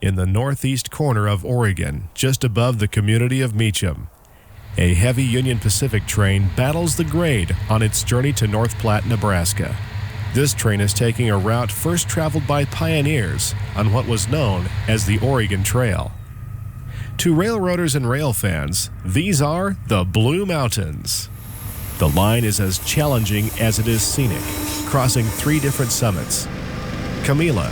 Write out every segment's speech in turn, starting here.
in the northeast corner of Oregon, just above the community of Meacham. A heavy Union Pacific train battles the grade on its journey to North Platte, Nebraska. This train is taking a route first traveled by pioneers on what was known as the Oregon Trail. To railroaders and rail fans, these are the Blue Mountains. The line is as challenging as it is scenic, crossing 3 different summits: Kamela,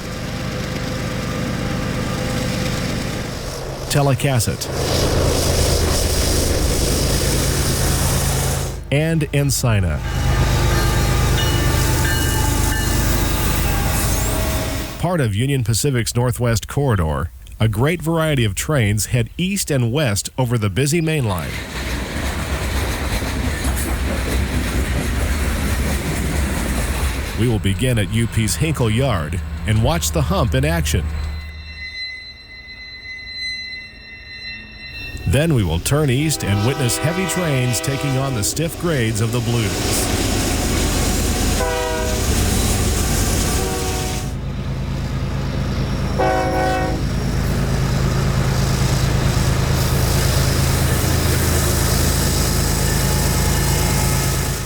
Telocaset, and Encina. Part of Union Pacific's Northwest Corridor, a great variety of trains head east and west over the busy main line. We will begin at UP's Hinkle Yard and watch the Hump in action. Then we will turn east and witness heavy trains taking on the stiff grades of the Blues.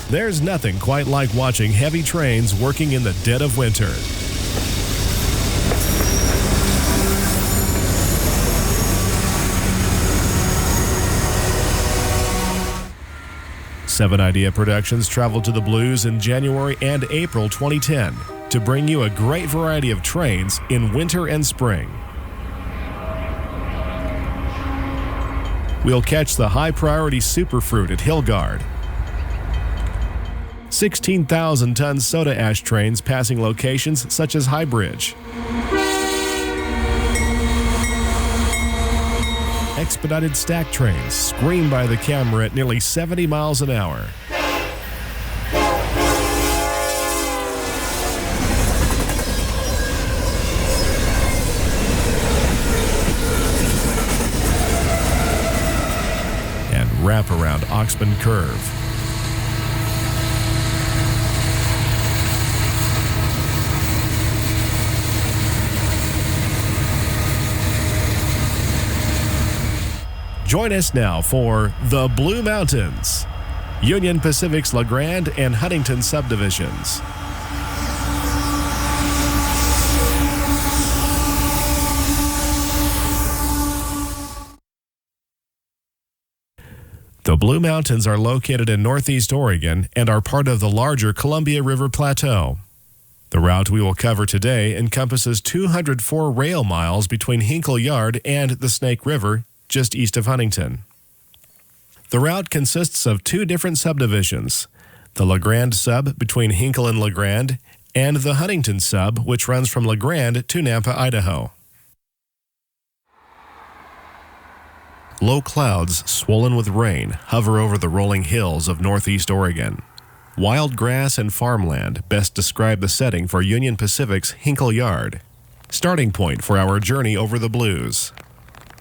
There's nothing quite like watching heavy trains working in the dead of winter. Seven Idea Productions traveled to the Blues in January and April 2010 to bring you a great variety of trains in winter and spring. We'll catch the high-priority Superfruit at Hilgard, 16,000-ton soda ash trains passing locations such as High Bridge, expedited stack trains scream by the camera at nearly 70 miles an hour. And wrap around Oxman Curve. Join us now for the Blue Mountains, Union Pacific's Grande and Huntington subdivisions. The Blue Mountains are located in northeast Oregon and are part of the larger Columbia River Plateau. The route we will cover today encompasses 204 rail miles between Hinkle Yard and the Snake River, just east of Huntington. The route consists of 2 different subdivisions: the Grande sub between Hinkle and Grande, and the Huntington sub, which runs from Grande to Nampa, Idaho. Low clouds swollen with rain hover over the rolling hills of northeast Oregon. Wild grass and farmland best describe the setting for Union Pacific's Hinkle Yard, starting point for our journey over the Blues.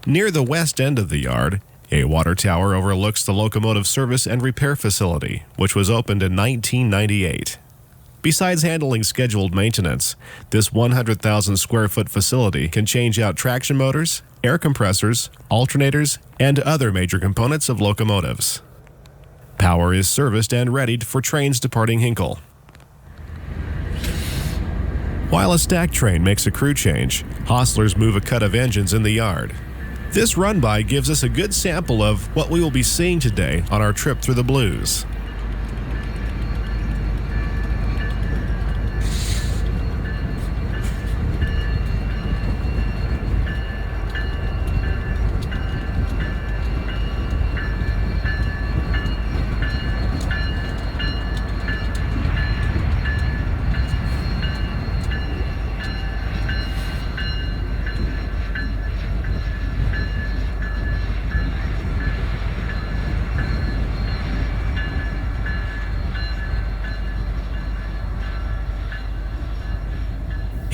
Near the west end of the yard, a water tower overlooks the locomotive service and repair facility, which was opened in 1998. Besides handling scheduled maintenance, this 100,000 square foot facility can change out traction motors, air compressors, alternators, and other major components of locomotives. Power is serviced and readied for trains departing Hinkle. While a stack train makes a crew change, hostlers move a cut of engines in the yard. This run-by gives us a good sample of what we will be seeing today on our trip through the Blues.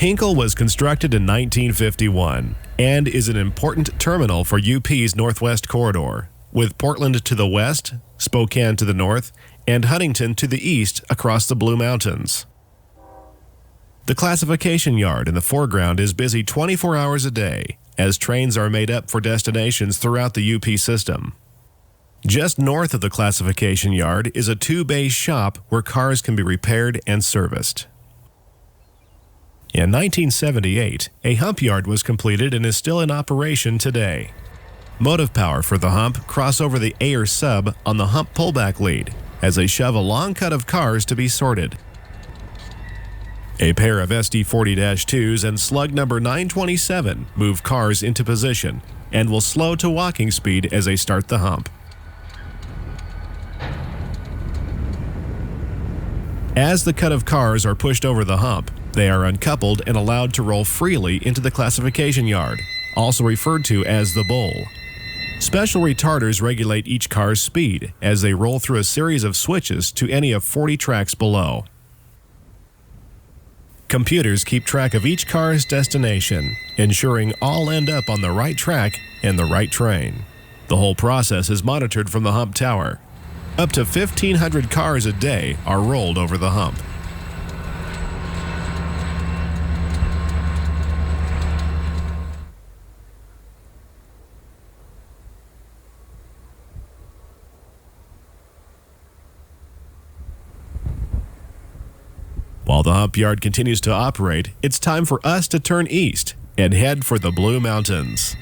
Hinkle was constructed in 1951 and is an important terminal for UP's Northwest Corridor, with Portland to the west, Spokane to the north, and Huntington to the east across the Blue Mountains. The classification yard in the foreground is busy 24 hours a day, as trains are made up for destinations throughout the UP system. Just north of the classification yard is a 2-bay shop where cars can be repaired and serviced. In 1978, a hump yard was completed and is still in operation today. Motive power for the hump cross over the Ayer sub on the hump pullback lead as they shove a long cut of cars to be sorted. A pair of SD40-2s and slug number 927 move cars into position and will slow to walking speed as they start the hump. As the cut of cars are pushed over the hump, they are uncoupled and allowed to roll freely into the classification yard, also referred to as the bowl. Special retarders regulate each car's speed as they roll through a series of switches to any of 40 tracks below. Computers keep track of each car's destination, ensuring all end up on the right track and the right train. The whole process is monitored from the hump tower. Up to 1,500 cars a day are rolled over the hump. While the hump yard continues to operate, it's time for us to turn east and head for the Blue Mountains.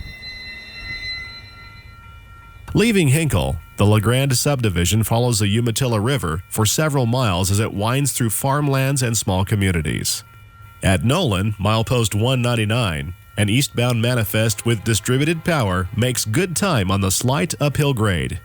Leaving Hinkle, the Grande subdivision follows the Umatilla River for several miles as it winds through farmlands and small communities. At Nolin, milepost 199, an eastbound manifest with distributed power makes good time on the slight uphill grade.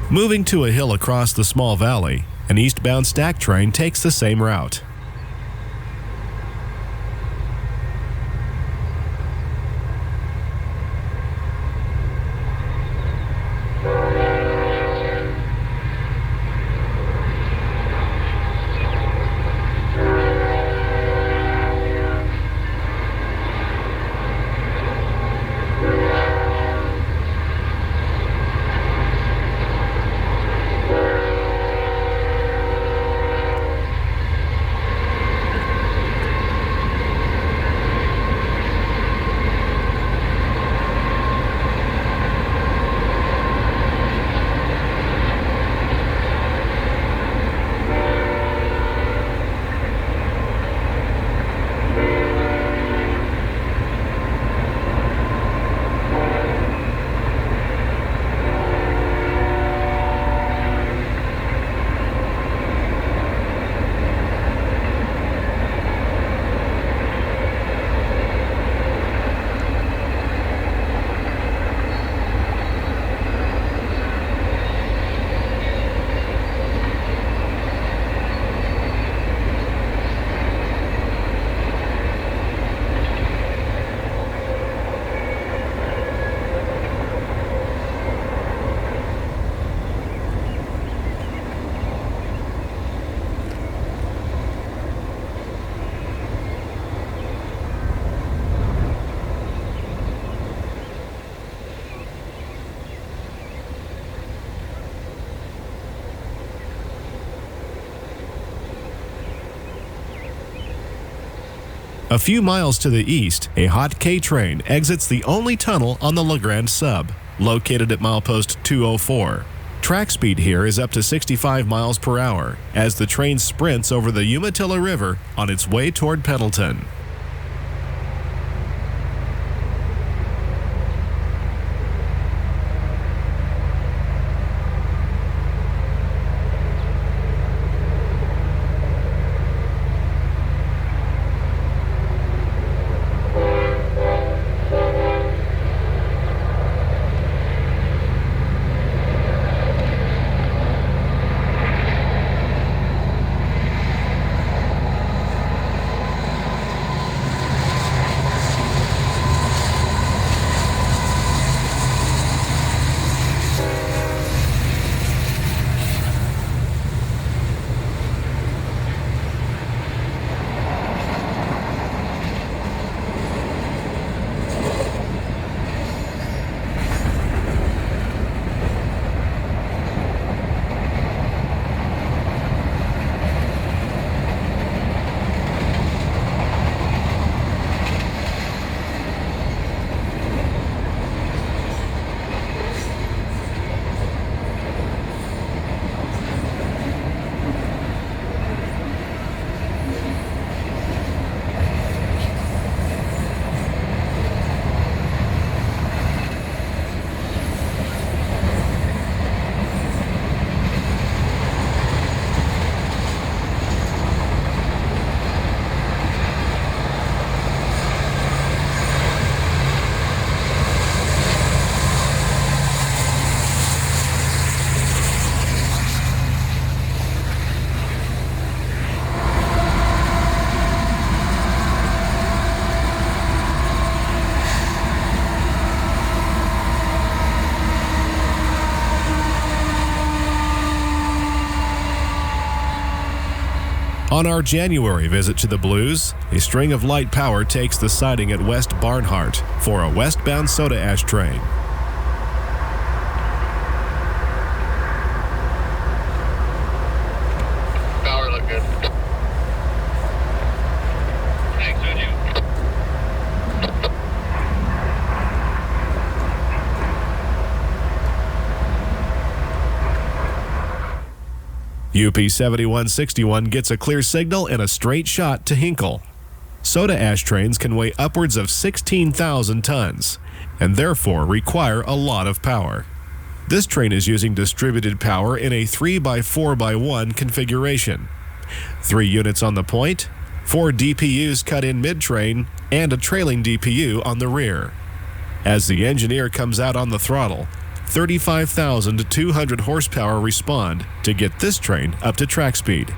Moving to a hill across the small valley, an eastbound stack train takes the same route. A few miles to the east, a hot K train exits the only tunnel on the Grande sub, located at milepost 204. Track speed here is up to 65 miles per hour as the train sprints over the Umatilla River on its way toward Pendleton. On our January visit to the Blues, a string of light power takes the siding at West Barnhart for a westbound soda ash train. Power look good. Thanks, would you? UP 7161 gets a clear signal and a straight shot to Hinkle. Soda ash trains can weigh upwards of 16,000 tons and therefore require a lot of power. This train is using distributed power in a 3x4x1 configuration. 3 units on the point, 4 DPUs cut in mid-train, and a trailing DPU on the rear. As the engineer comes out on the throttle, 35,200 horsepower respond to get this train up to track speed.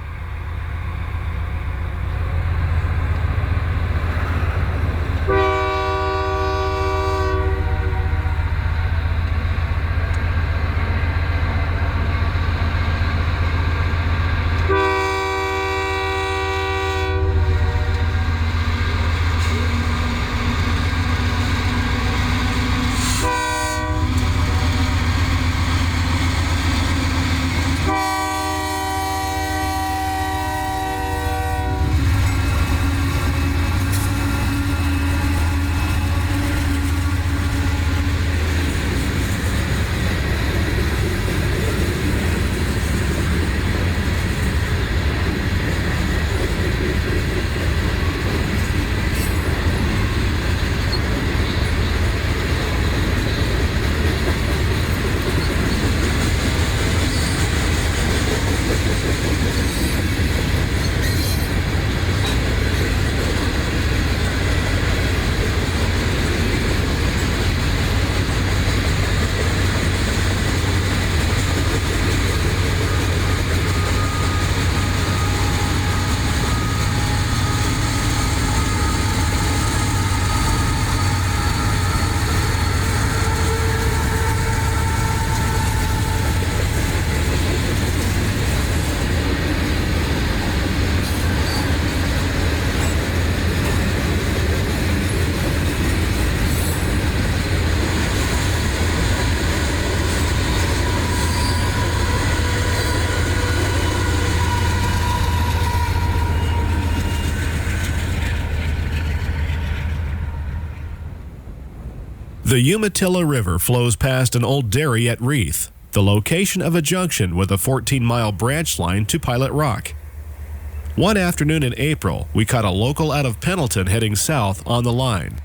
The Umatilla River flows past an old dairy at Reith, the location of a junction with a 14-mile branch line to Pilot Rock. One afternoon in April, we caught a local out of Pendleton heading south on the line.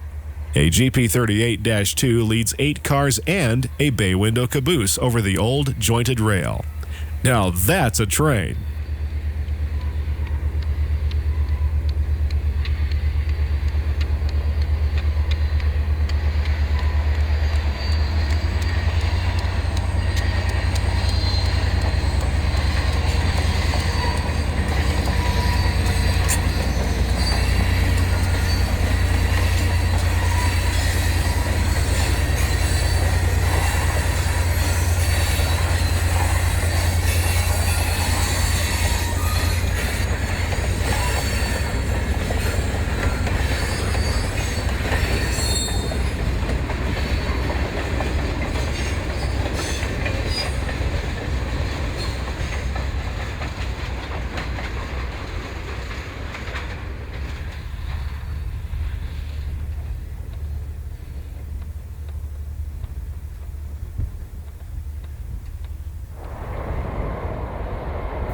A GP38-2 leads 8 cars and a bay window caboose over the old jointed rail. Now that's a train.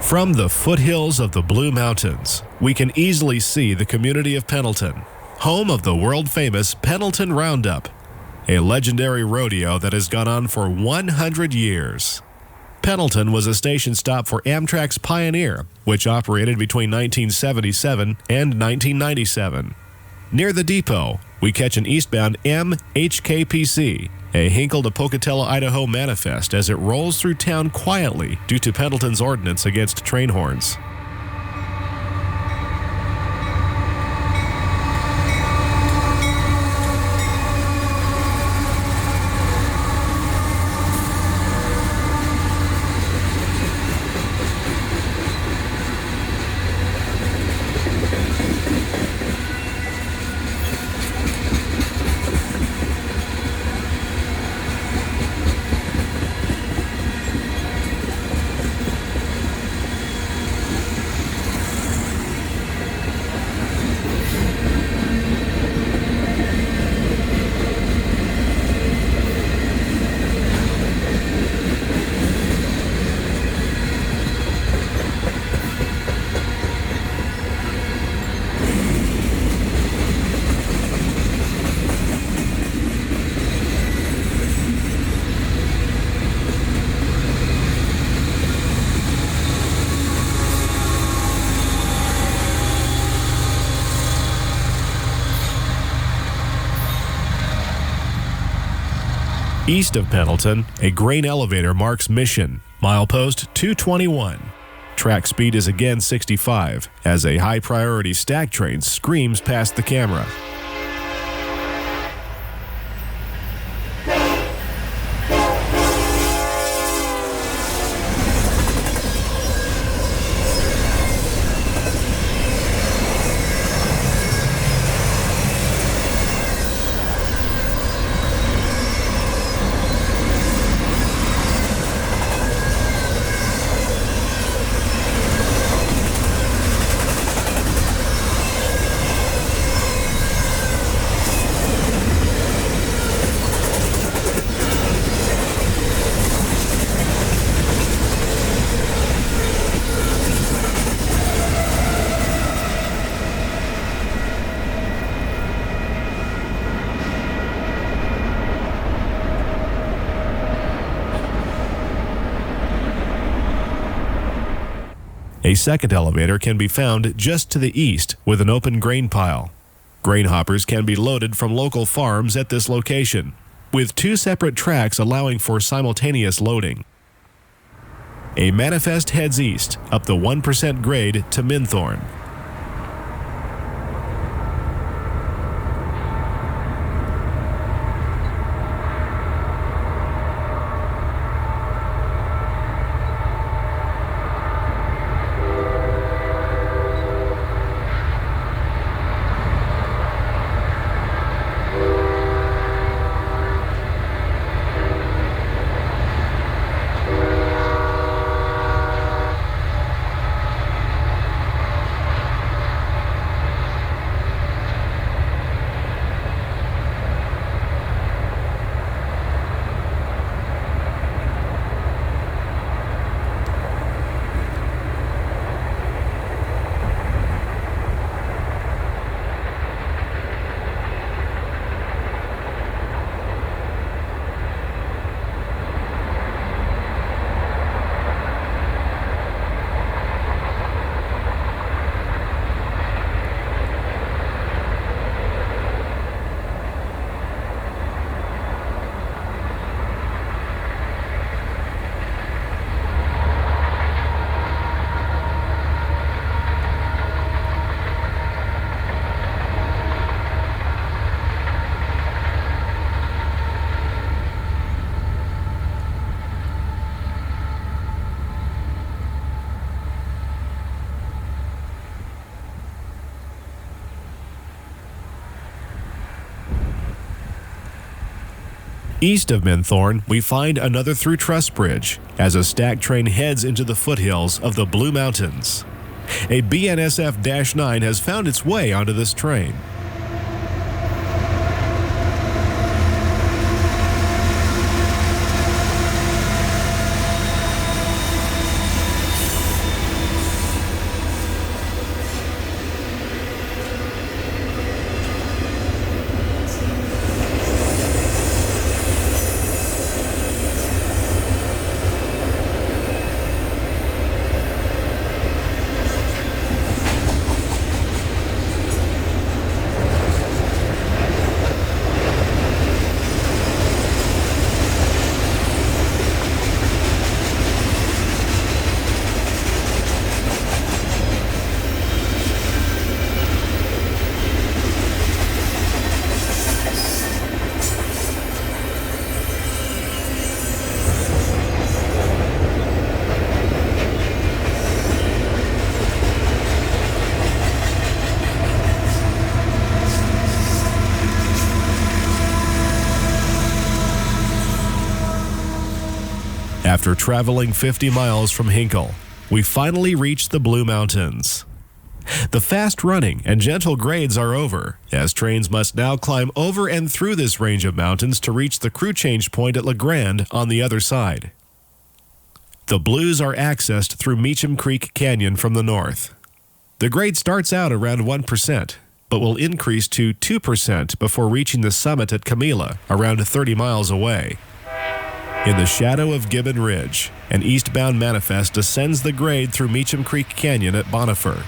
From the foothills of the Blue Mountains, we can easily see the community of Pendleton, home of the world-famous Pendleton Roundup, a legendary rodeo that has gone on for 100 years. Pendleton was a station stop for Amtrak's Pioneer, which operated between 1977 and 1997. Near the depot, we catch an eastbound MHKPC, a Hinkle to Pocatello, Idaho manifest as it rolls through town quietly due to Pendleton's ordinance against train horns. East of Pendleton, a grain elevator marks mission, milepost 221. Track speed is again 65, as a high-priority stack train screams past the camera. A second elevator can be found just to the east with an open grain pile. Grain hoppers can be loaded from local farms at this location, with 2 separate tracks allowing for simultaneous loading. A manifest heads east up the 1% grade to Minthorn. East of Menthorne, we find another through truss bridge as a stack train heads into the foothills of the Blue Mountains. A BNSF-9 has found its way onto this train. After traveling 50 miles from Hinkle, we finally reached the Blue Mountains. The fast running and gentle grades are over, as trains must now climb over and through this range of mountains to reach the crew change point at Grande on the other side. The Blues are accessed through Meacham Creek Canyon from the north. The grade starts out around 1%, but will increase to 2% before reaching the summit at Kamela, around 30 miles away. In the shadow of Gibbon Ridge, an eastbound manifest descends the grade through Meacham Creek Canyon at Bonifer.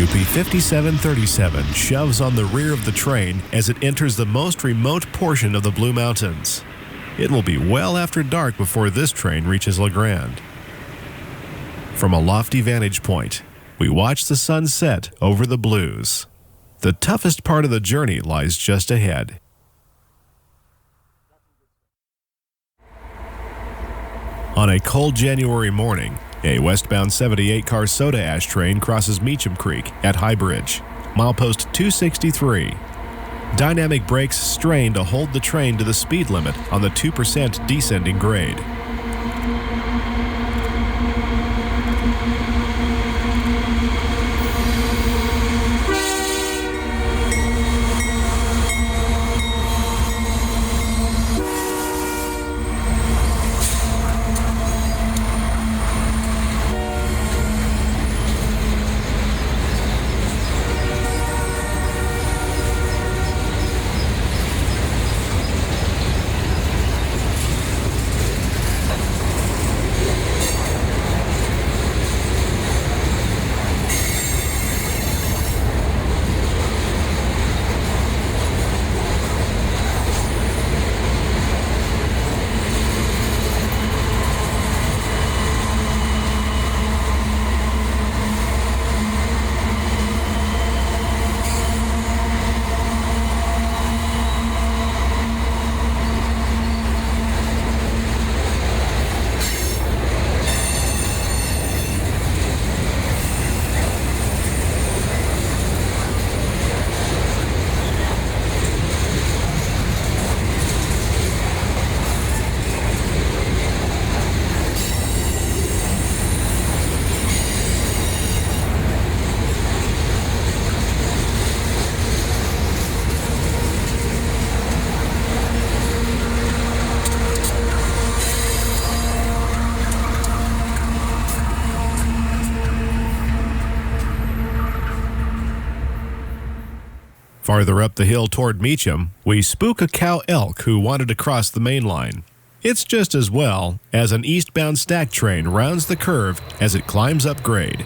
UP 5737 shoves on the rear of the train as it enters the most remote portion of the Blue Mountains. It will be well after dark before this train reaches Grande. From a lofty vantage point, we watch the sun set over the Blues. The toughest part of the journey lies just ahead. On a cold January morning, a westbound 78-car soda ash train crosses Meacham Creek at High Bridge, milepost 263. Dynamic brakes strain to hold the train to the speed limit on the 2% descending grade. Farther up the hill toward Meacham, we spook a cow elk who wanted to cross the main line. It's just as well as an eastbound stack train rounds the curve as it climbs up grade.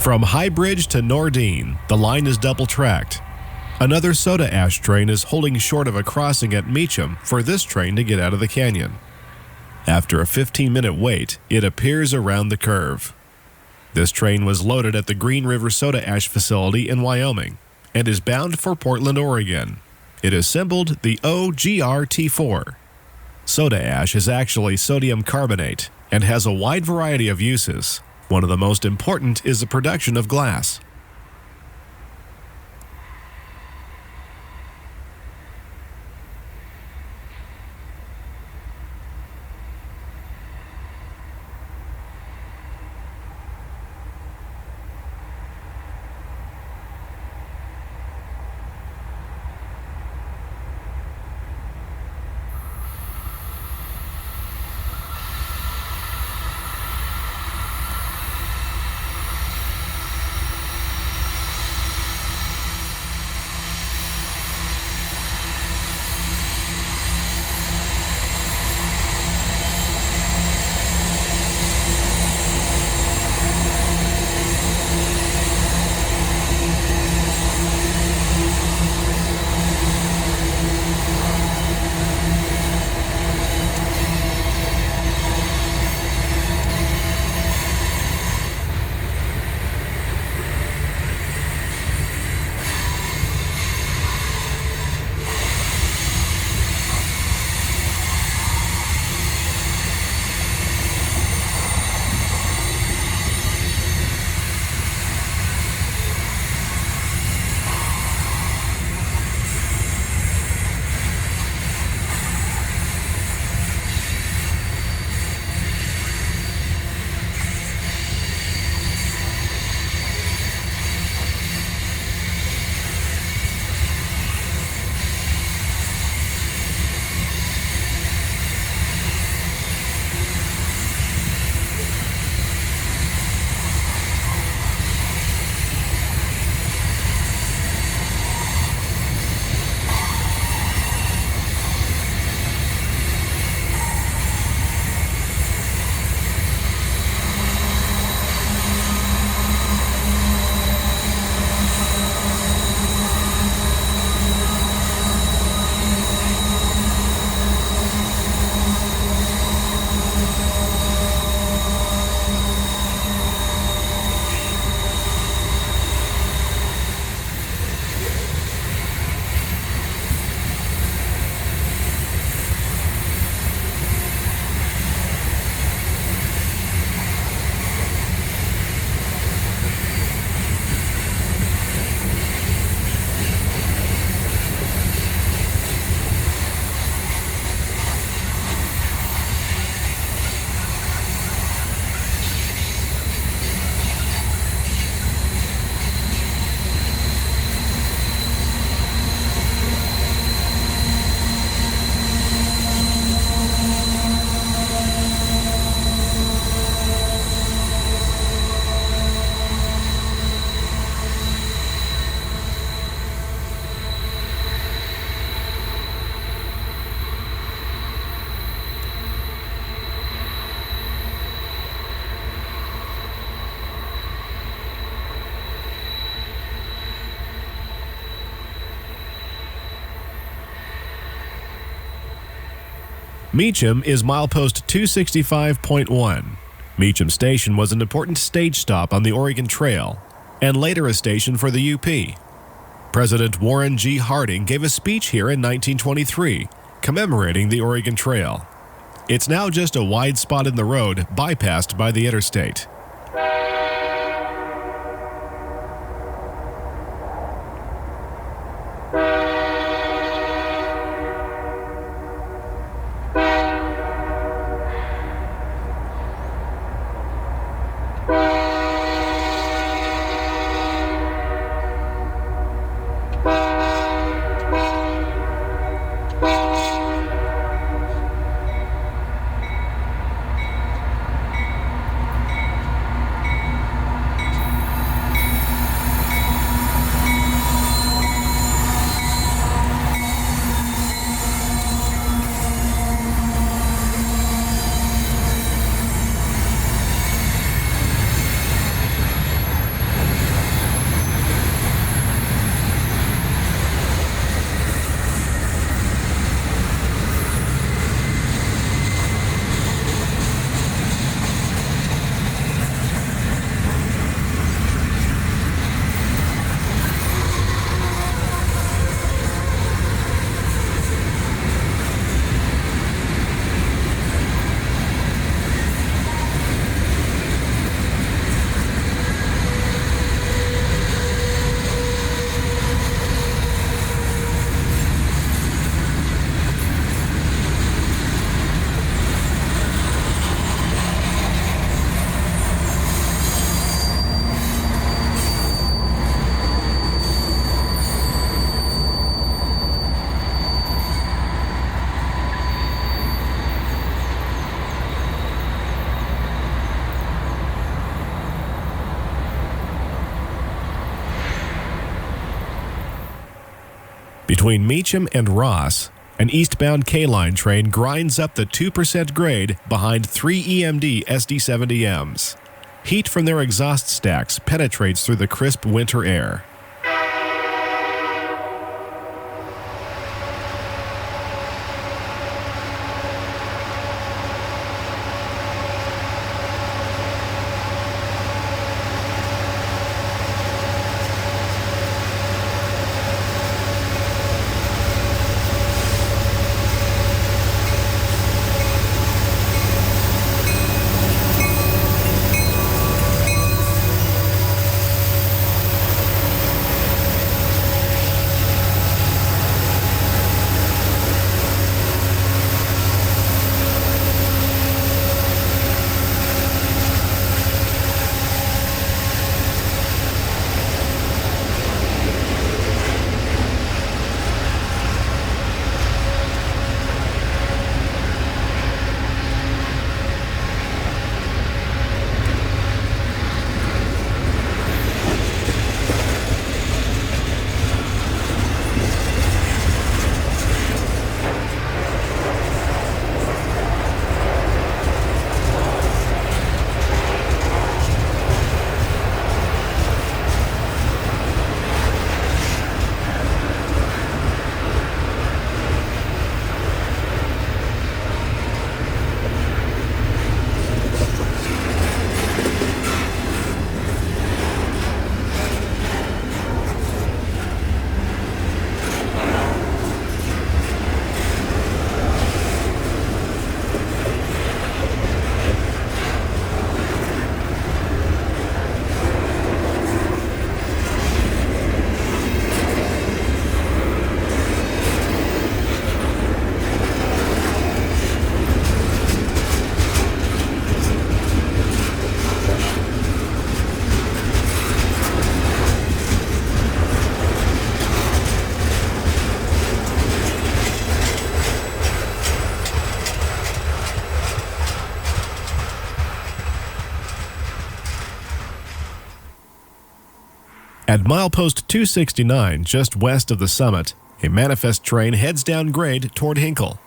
From High Bridge to Nordine, the line is double-tracked. Another soda ash train is holding short of a crossing at Meacham for this train to get out of the canyon. After a 15-minute wait, it appears around the curve. This train was loaded at the Green River Soda Ash facility in Wyoming and is bound for Portland, Oregon. It is symboled the OGRT4. Soda ash is actually sodium carbonate and has a wide variety of uses. One of the most important is the production of glass. Meacham is milepost 265.1. Meacham Station was an important stage stop on the Oregon Trail, and later a station for the UP. President Warren G. Harding gave a speech here in 1923, commemorating the Oregon Trail. It's now just a wide spot in the road, bypassed by the interstate. Between Meacham and Ross, an eastbound K-line train grinds up the 2% grade behind 3 EMD SD70Ms. Heat from their exhaust stacks penetrates through the crisp winter air. At milepost 269, just west of the summit, a manifest train heads down grade toward Hinkle.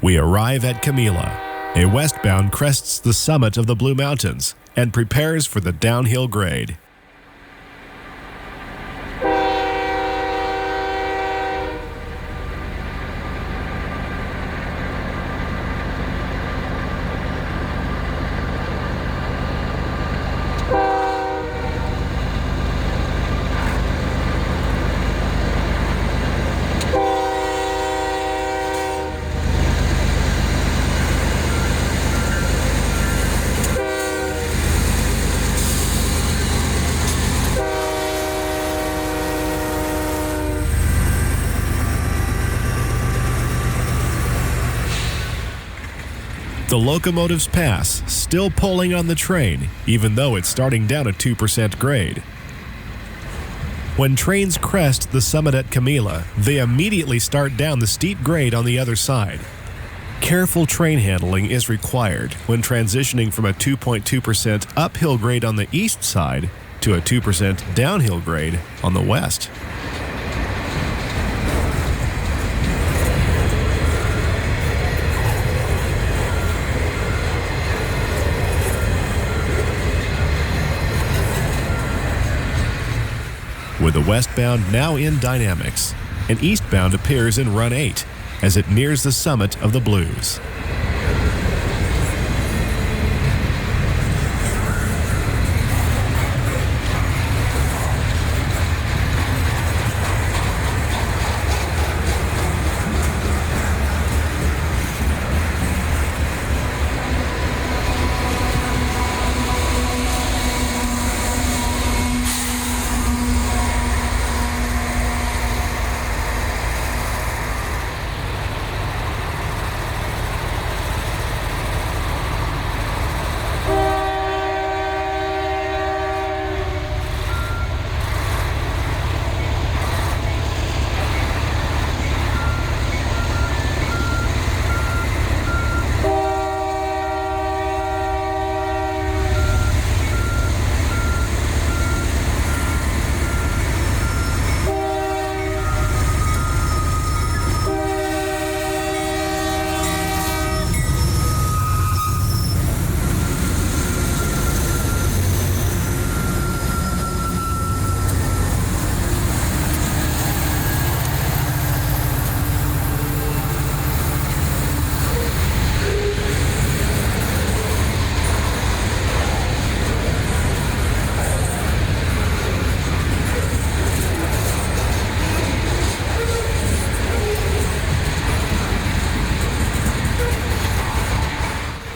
We arrive at Kamela. A westbound crests the summit of the Blue Mountains and prepares for the downhill grade. The locomotives pass, still pulling on the train, even though it's starting down a 2% grade. When trains crest the summit at Kamela, they immediately start down the steep grade on the other side. Careful train handling is required when transitioning from a 2.2% uphill grade on the east side to a 2% downhill grade on the west. With the westbound now in dynamics, an eastbound appears in Run 8 as it nears the summit of the Blues.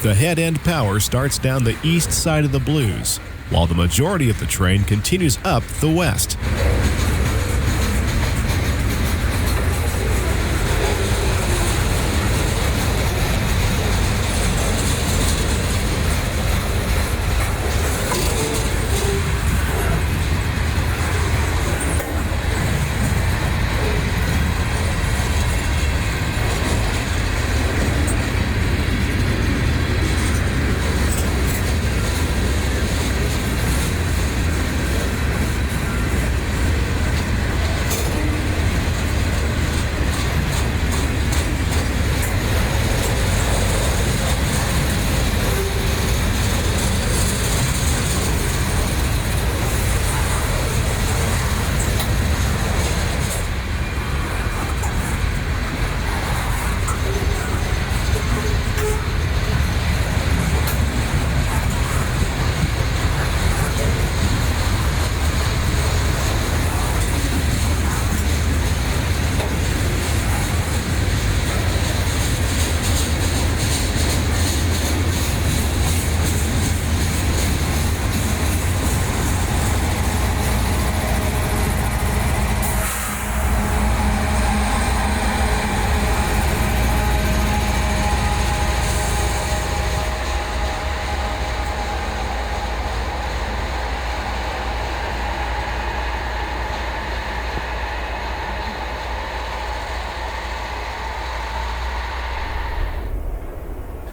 The head-end power starts down the east side of the Blues, while the majority of the train continues up the west.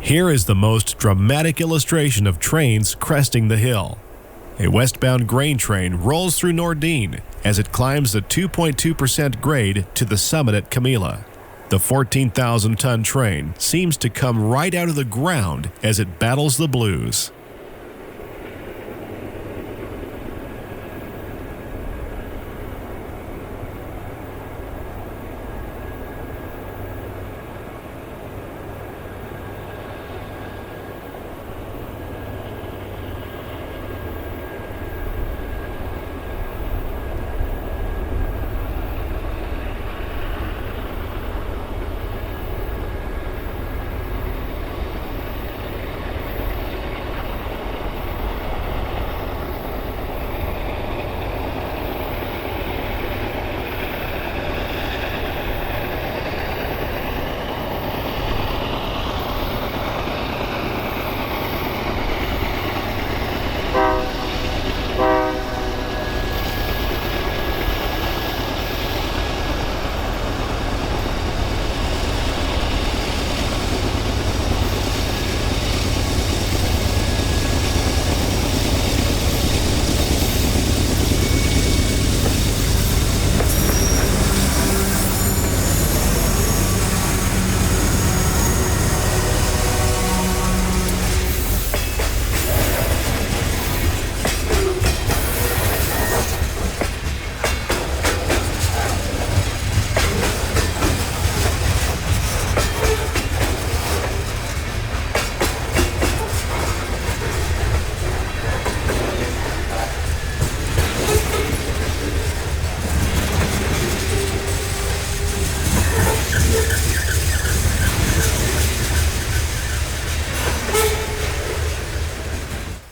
Here is the most dramatic illustration of trains cresting the hill. A westbound grain train rolls through Nordine as it climbs the 2.2% grade to the summit at Kamela. The 14,000-ton train seems to come right out of the ground as it battles the blues.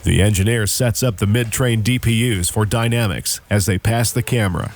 The engineer sets up the mid-train DPUs for dynamics as they pass the camera.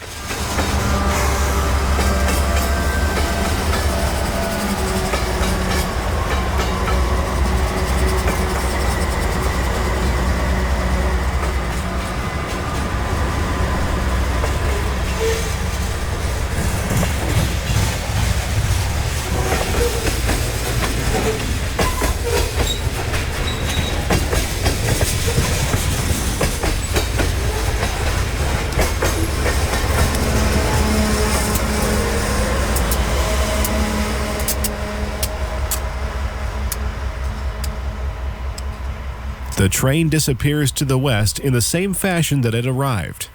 The train disappears to the west in the same fashion that it arrived.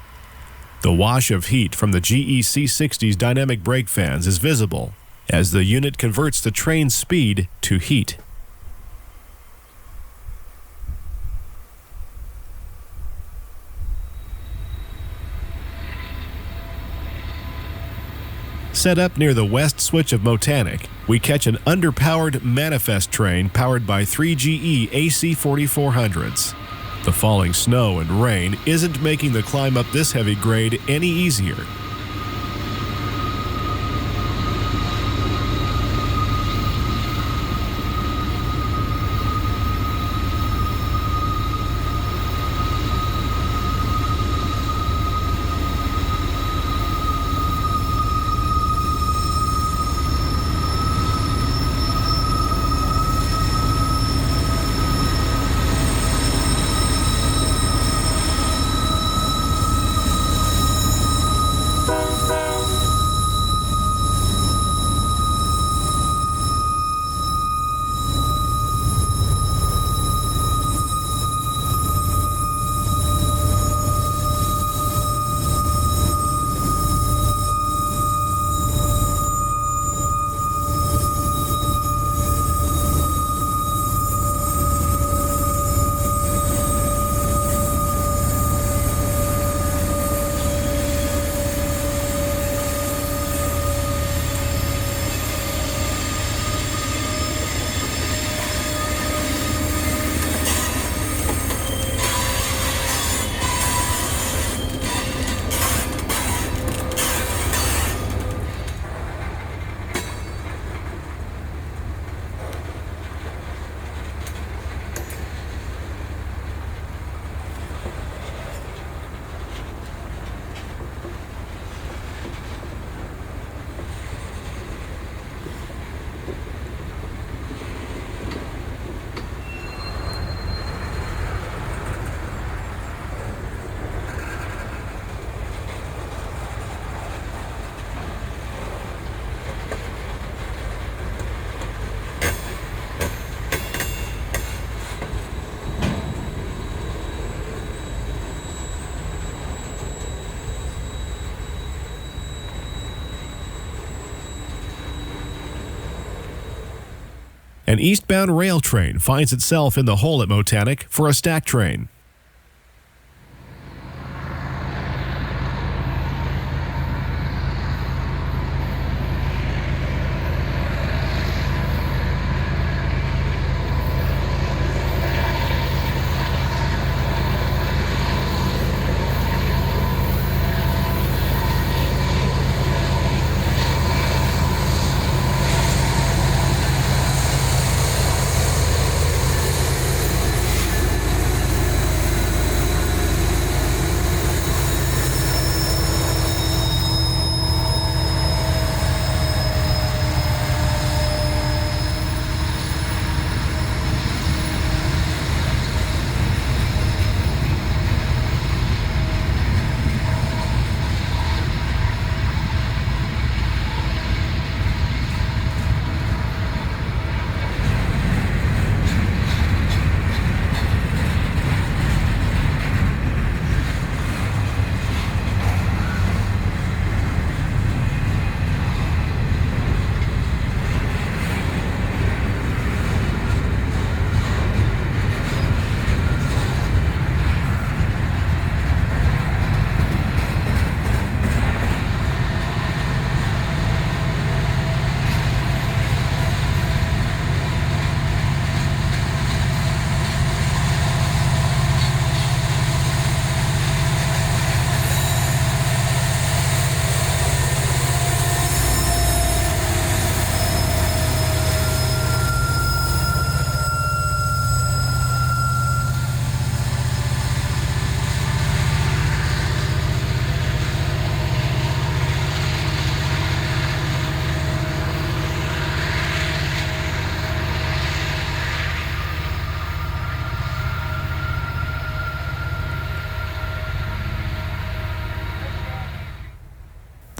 The wash of heat from the GEC-60's dynamic brake fans is visible as the unit converts the train's speed to heat. Set up near the west switch of Motanic, we catch an underpowered manifest train powered by 3 GE AC-4400s. The falling snow and rain isn't making the climb up this heavy grade any easier. An eastbound rail train finds itself in the hole at Motanic for a stack train.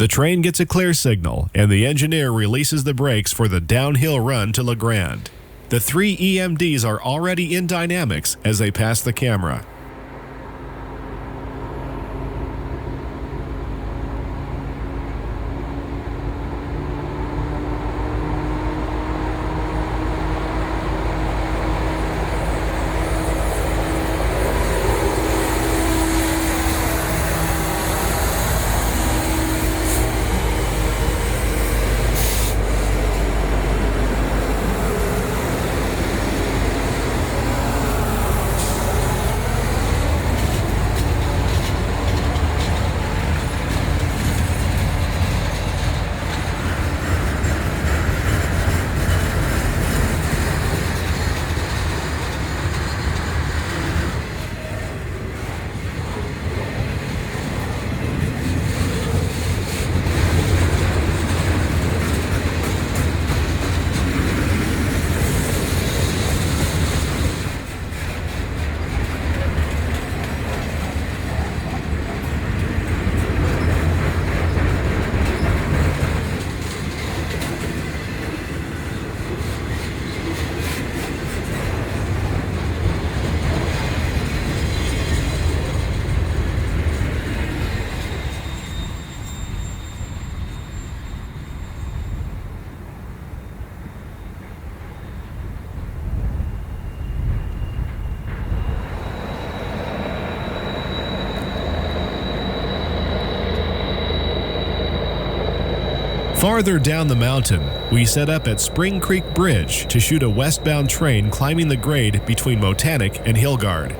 The train gets a clear signal, and the engineer releases the brakes for the downhill run to Grande. The 3 EMDs are already in dynamics as they pass the camera. Farther down the mountain, we set up at Spring Creek Bridge to shoot a westbound train climbing the grade between Motanic and Hilgard.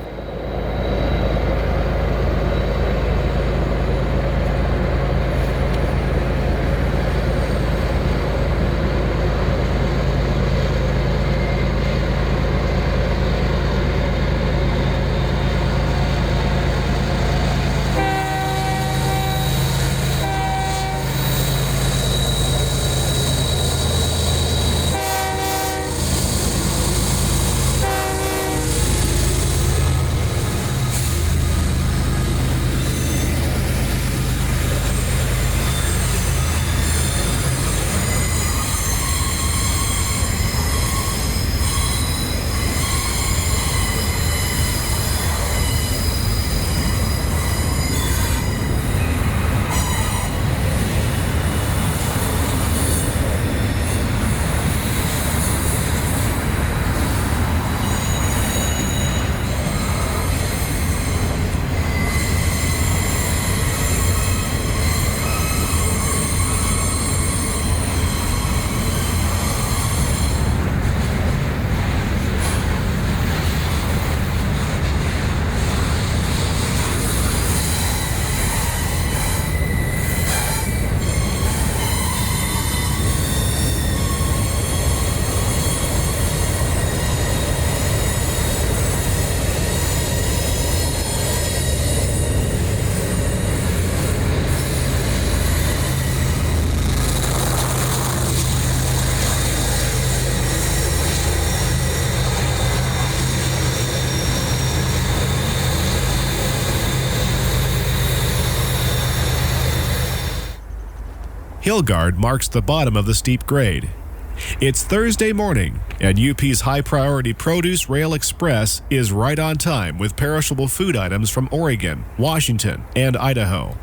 Hilgard marks the bottom of the steep grade. It's Thursday morning, and UP's high-priority Produce Rail Express is right on time with perishable food items from Oregon, Washington, and Idaho.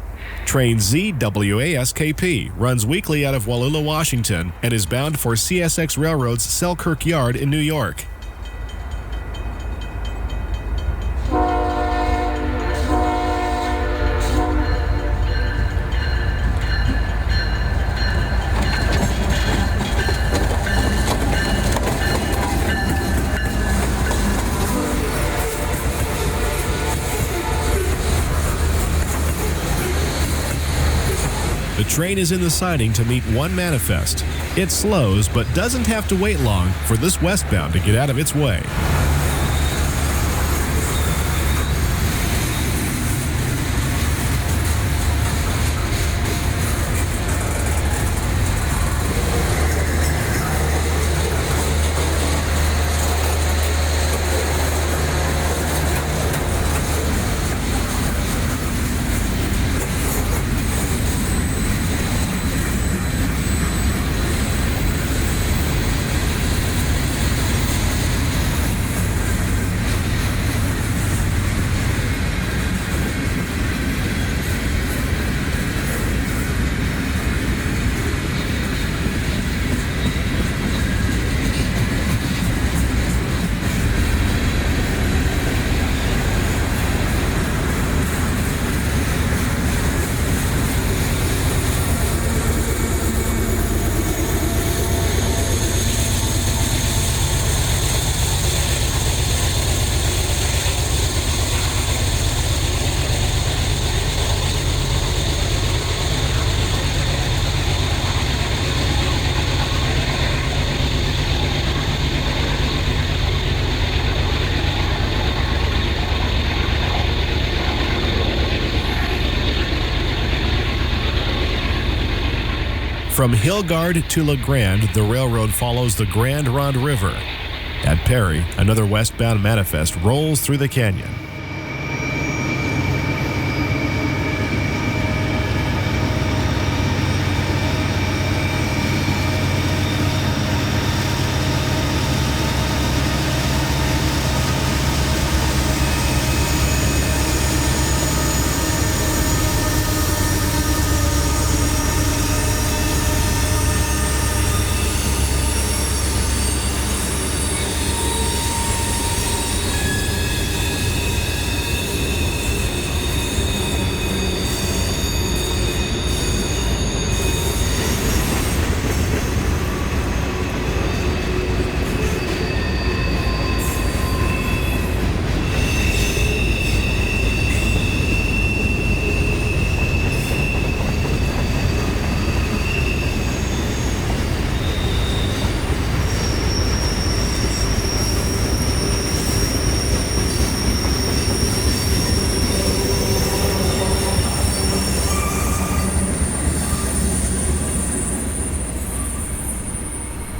Train ZWASKP runs weekly out of Wallula, Washington, and is bound for CSX Railroad's Selkirk Yard in New York. The train is in the siding to meet one manifest. It slows, but doesn't have to wait long for this westbound to get out of its way. From Hilgard to La Grande, the railroad follows the Grande River. At Perry, another westbound manifest rolls through the canyon.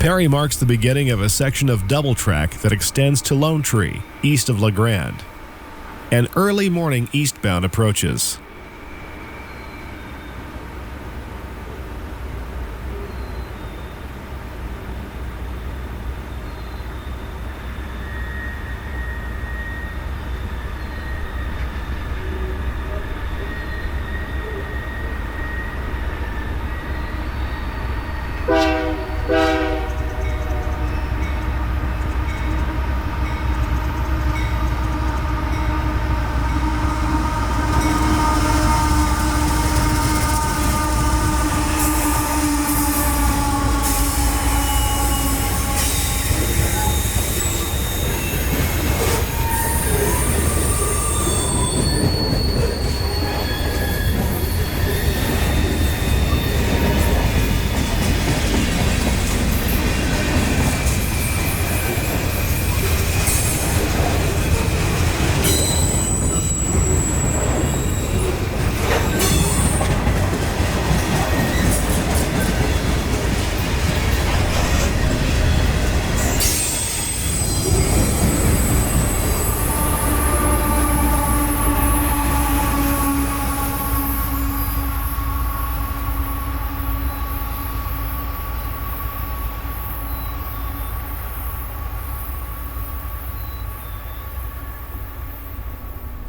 Perry marks the beginning of a section of double track that extends to Lone Tree, east of La Grande. An early morning eastbound approaches.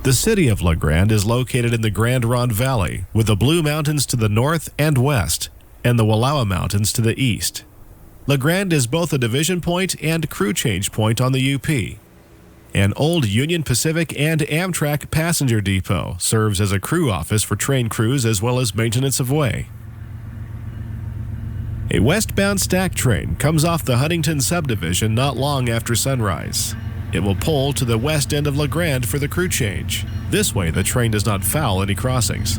The city of La Grande is located in the Grande Ronde Valley, with the Blue Mountains to the north and west, and the Wallowa Mountains to the east. La Grande is both a division point and crew change point on the UP. An old Union Pacific and Amtrak passenger depot serves as a crew office for train crews as well as maintenance of way. A westbound stack train comes off the Huntington subdivision not long after sunrise. It will pull to the west end of La Grande for the crew change. This way, the train does not foul any crossings.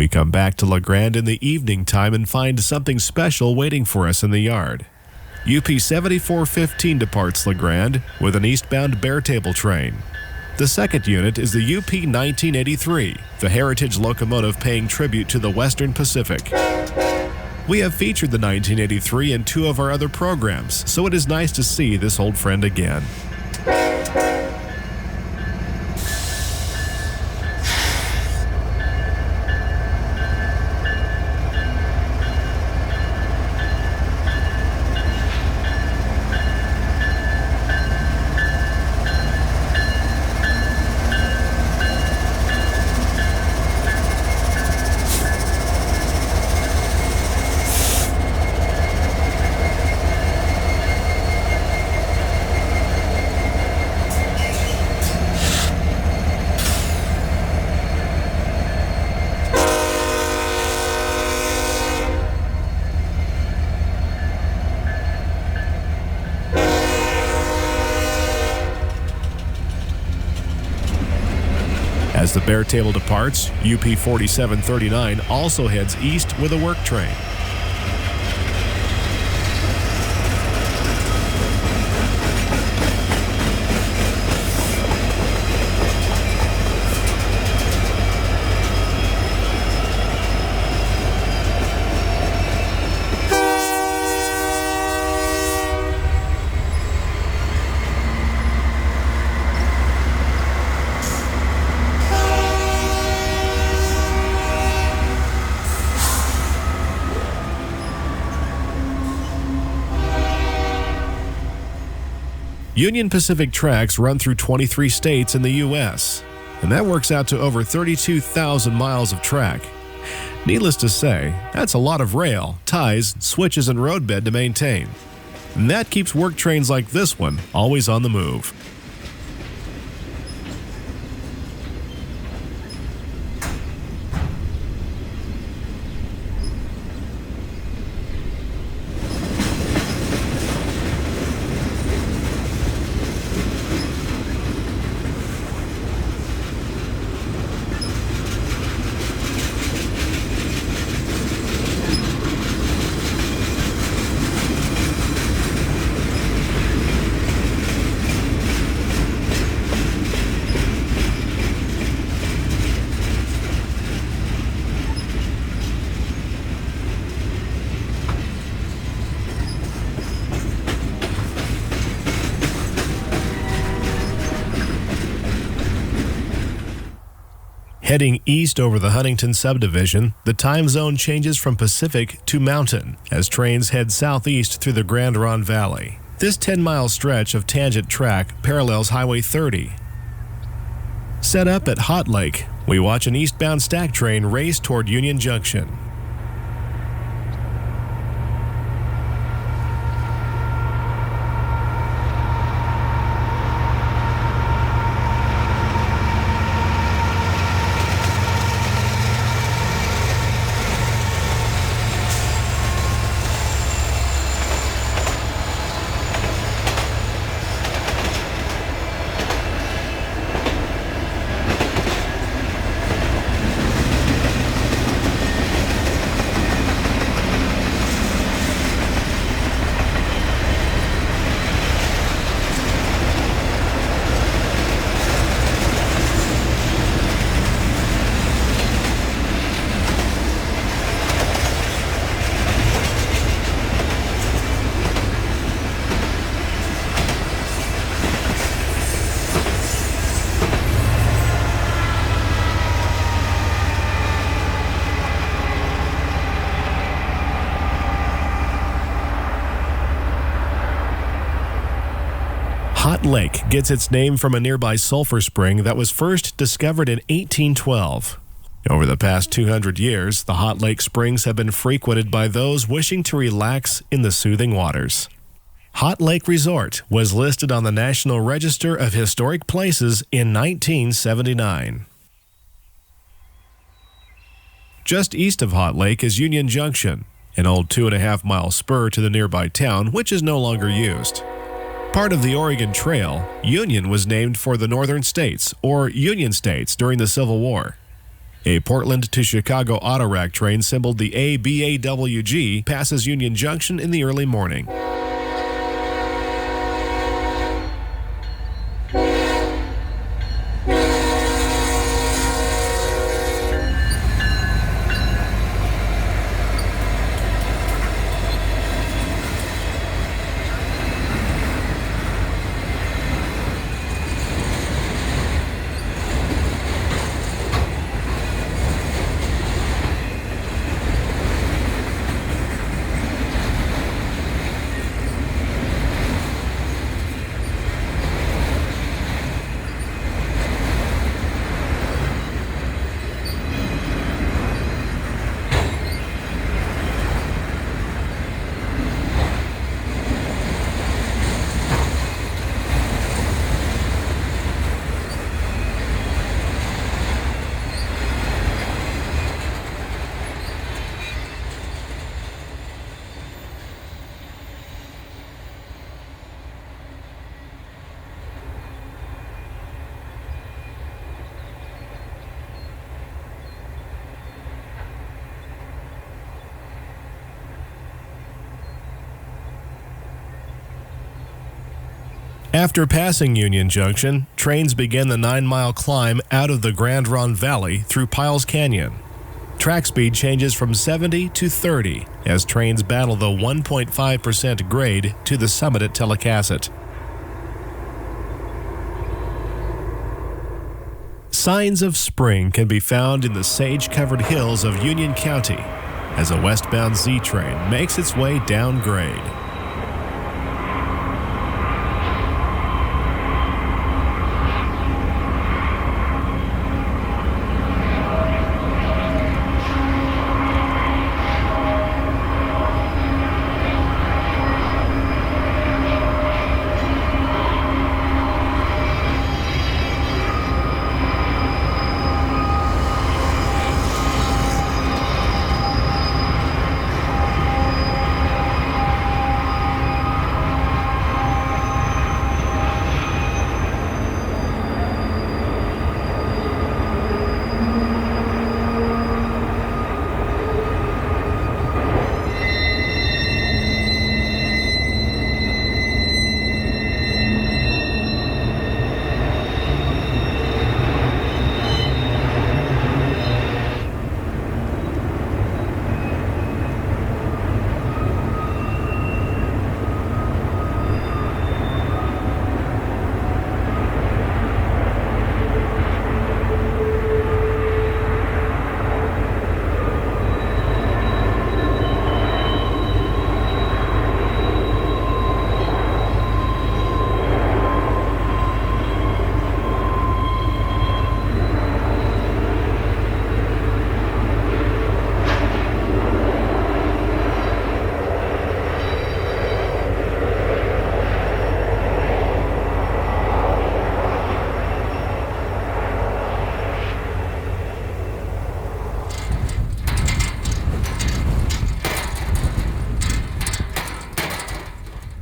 We come back to La Grande in the evening time and find something special waiting for us in the yard. UP 7415 departs La Grande with an eastbound Beartable train. The second unit is the UP 1983, the heritage locomotive paying tribute to the Western Pacific. We have featured the 1983 in two of our other programs, so it is nice to see this old friend again. As the Beartable departs, UP 4739 also heads east with a work train. Union Pacific tracks run through 23 states in the U.S., and that works out to over 32,000 miles of track. Needless to say, that's a lot of rail, ties, switches, and roadbed to maintain. And that keeps work trains like this one always on the move. Heading east over the Huntington subdivision, the time zone changes from Pacific to Mountain as trains head southeast through the Grande Valley. This 10-mile stretch of tangent track parallels Highway 30. Set up at Hot Lake, we watch an eastbound stack train race toward Union Junction. Hot Lake gets its name from a nearby sulfur spring that was first discovered in 1812. Over the past 200 years, the Hot Lake Springs have been frequented by those wishing to relax in the soothing waters. Hot Lake Resort was listed on the National Register of Historic Places in 1979. Just east of Hot Lake is Union Junction, an old 2.5-mile spur to the nearby town, which is no longer used. Part of the Oregon Trail, Union was named for the Northern States, or Union States, during the Civil War. A Portland to Chicago autorack train symboled the ABAWG passes Union Junction in the early morning. After passing Union Junction, trains begin the 9-mile climb out of the Grande Valley through Pyles Canyon. Track speed changes from 70 to 30 as trains battle the 1.5% grade to the summit at Telocaset. Signs of spring can be found in the sage-covered hills of Union County as a westbound Z train makes its way down grade.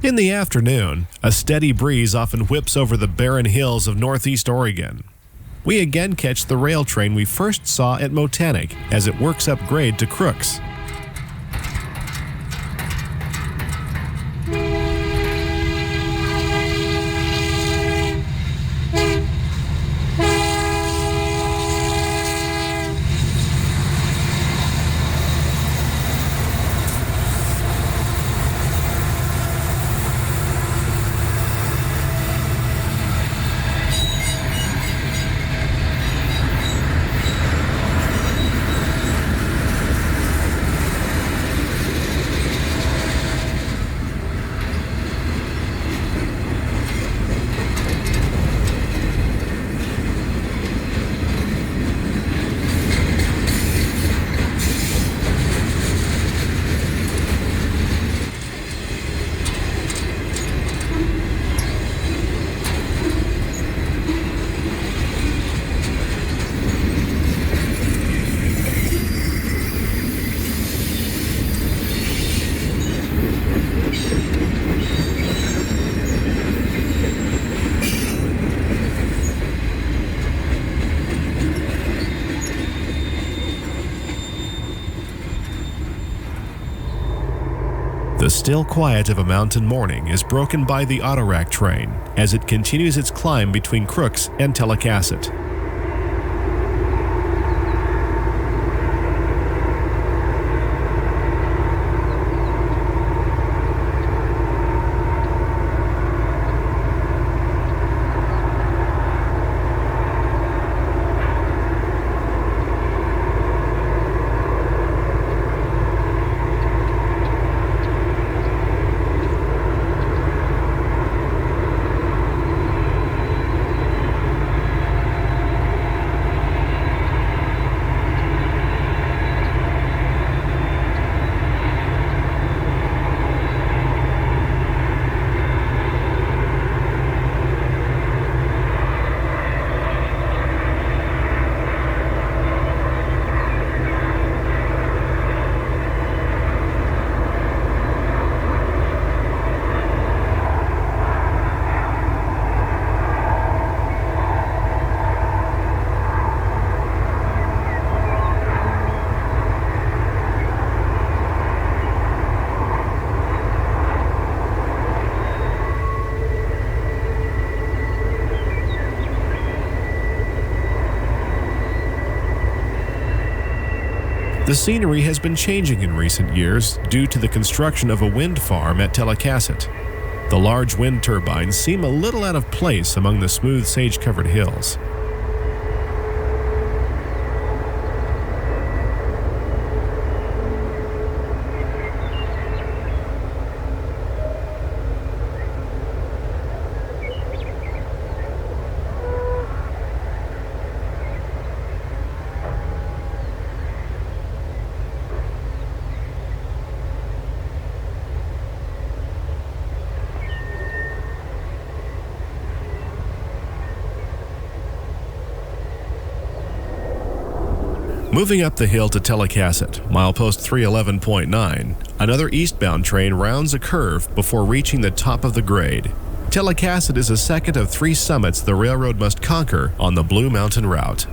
In the afternoon, a steady breeze often whips over the barren hills of northeast Oregon. We again catch the rail train we first saw at Motanic as it works up grade to Crooks. The still quiet of a mountain morning is broken by the autorack train as it continues its climb between Crooks and Telocaset. The scenery has been changing in recent years due to the construction of a wind farm at Telocaset. The large wind turbines seem a little out of place among the smooth sage-covered hills. Moving up the hill to Telocaset, milepost 311.9, another eastbound train rounds a curve before reaching the top of the grade. Telocaset is the second of 3 summits the railroad must conquer on the Blue Mountain route.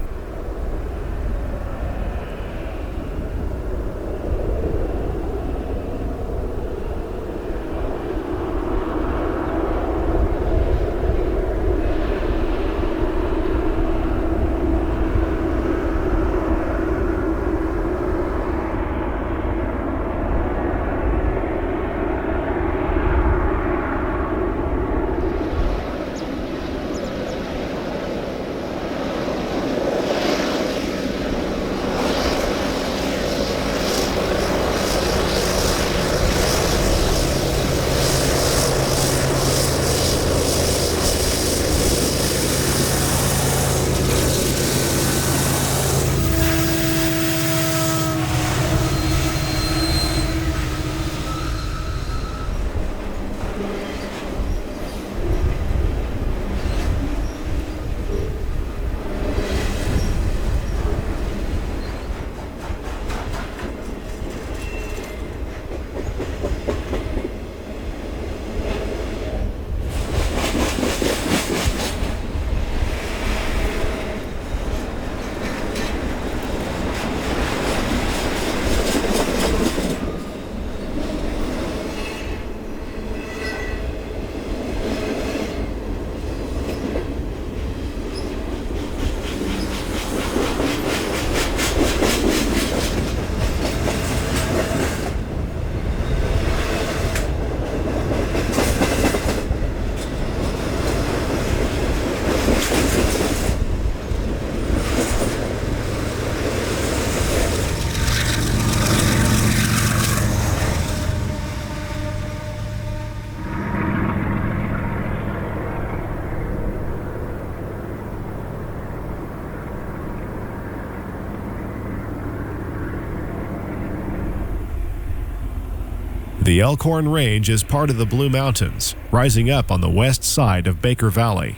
The Elkhorn Range is part of the Blue Mountains, rising up on the west side of Baker Valley.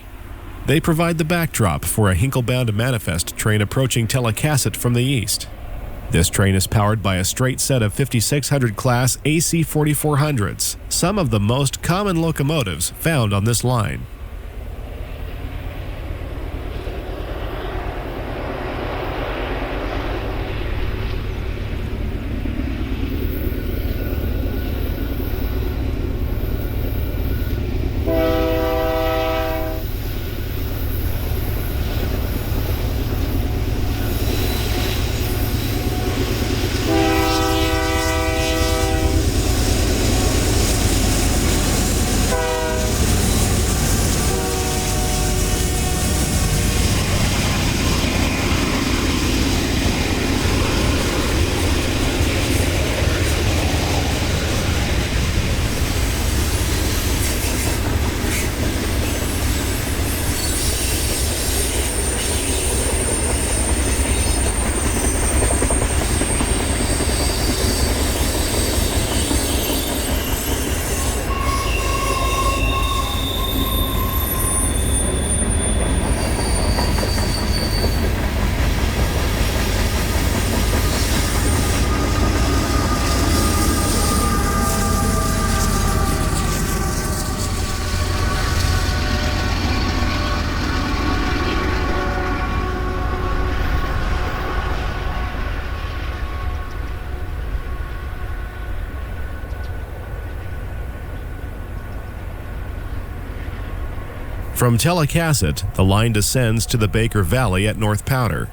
They provide the backdrop for a Hinkle-bound manifest train approaching Telocaset from the east. This train is powered by a straight set of 5600 class AC 4400s, some of the most common locomotives found on this line. From Telocaset, the line descends to the Baker Valley at North Powder.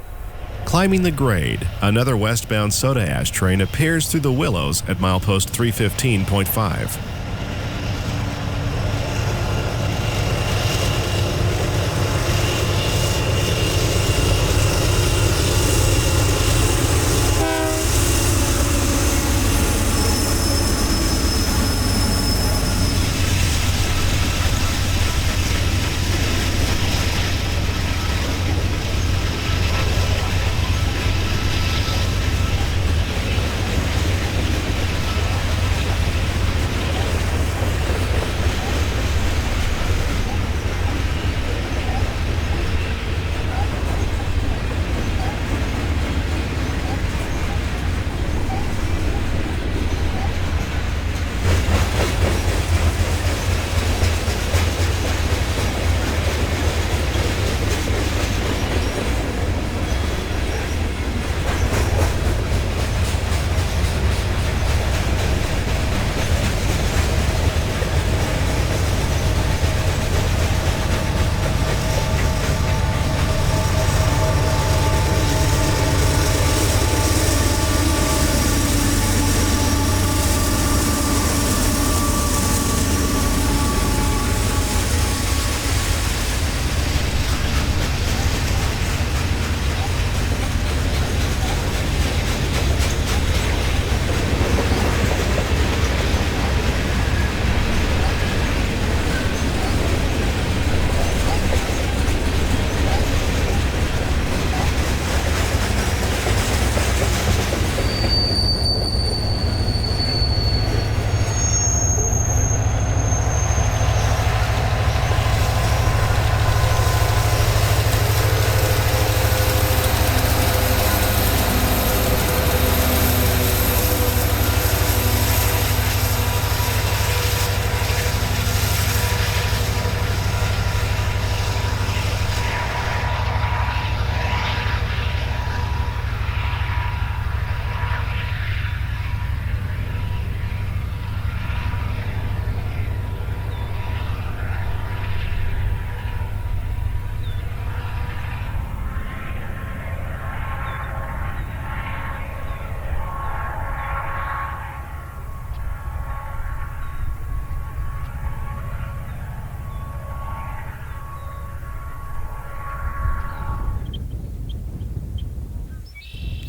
Climbing the grade, another westbound soda ash train appears through the willows at milepost 315.5.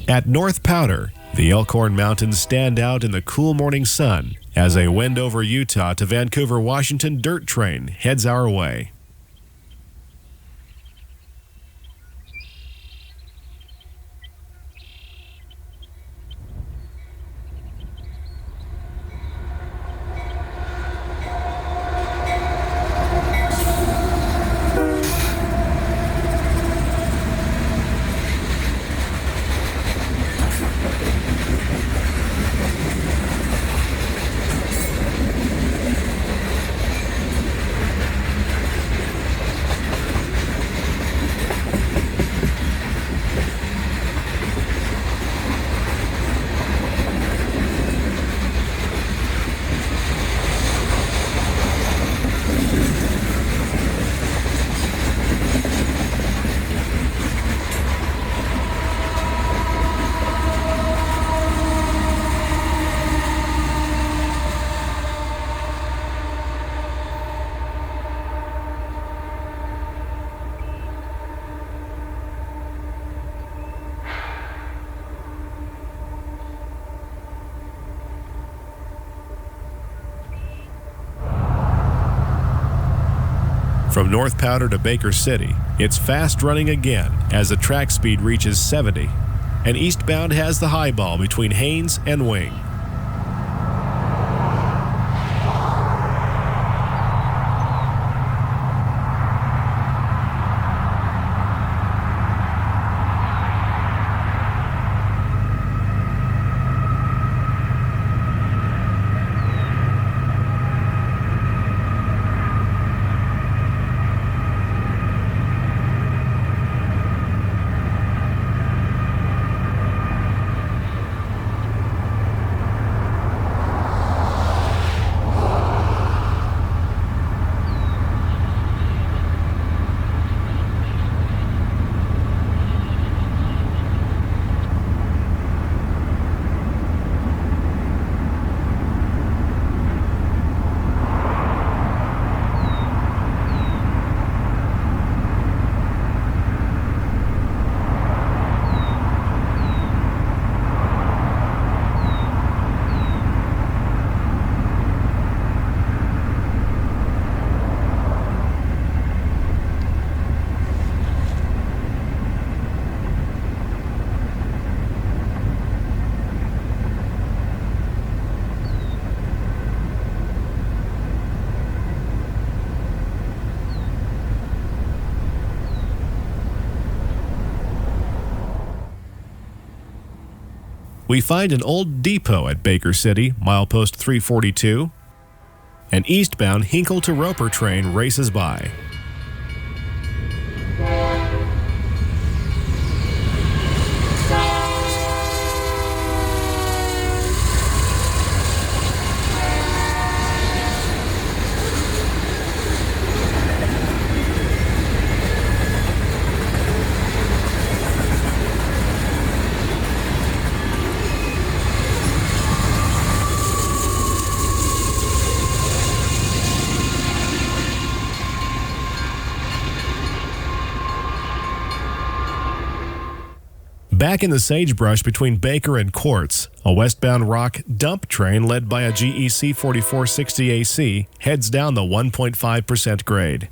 At North Powder, the Elkhorn Mountains stand out in the cool morning sun as a Wendover, Utah to Vancouver, Washington dirt train heads our way. From North Powder to Baker City, it's fast running again as the track speed reaches 70, and eastbound has the high ball between Haines and Wing. We find an old depot at Baker City, milepost 342. An eastbound Hinkle to Roper train races by. Back in the sagebrush between Baker and Quartz, a westbound rock dump train led by a GEC 4460 AC heads down the 1.5% grade.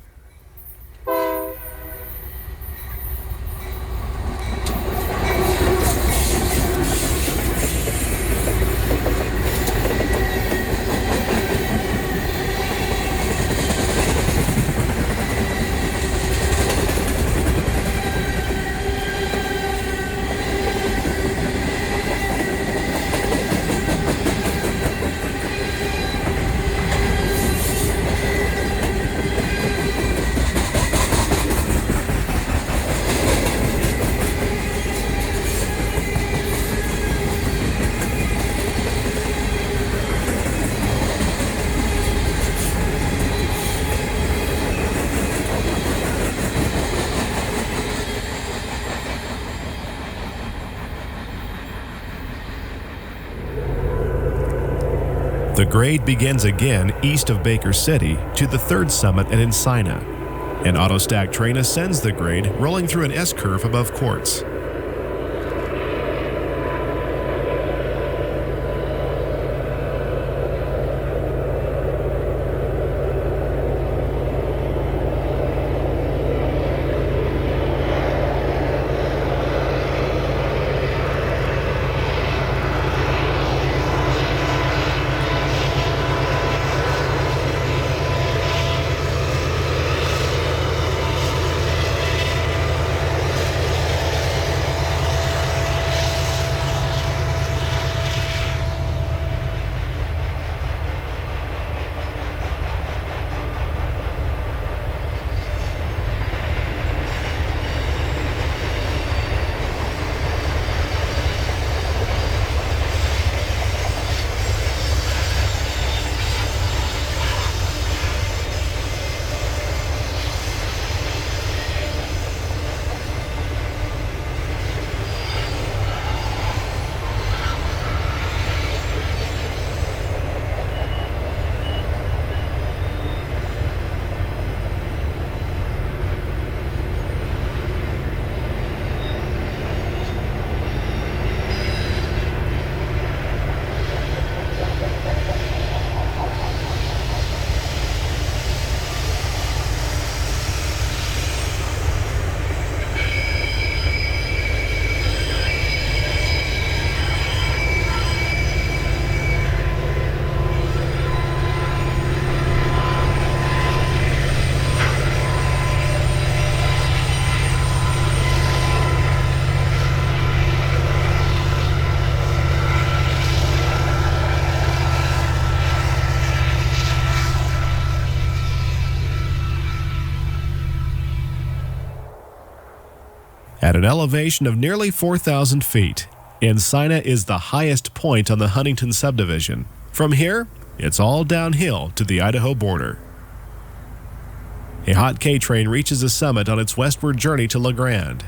The grade begins again east of Baker City to the third summit at Encina. An auto-stack train ascends the grade, rolling through an S-curve above Quartz. At an elevation of nearly 4,000 feet, Encina is the highest point on the Huntington subdivision. From here, it's all downhill to the Idaho border. A hot K train reaches the summit on its westward journey to Grande.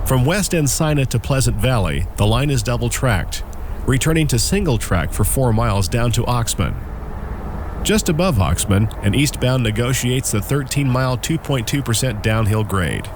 From West Encina to Pleasant Valley, the line is double-tracked, returning to single track for 4 miles down to Oxman. Just above Oxman, an eastbound negotiates the 13-mile 2.2% downhill grade.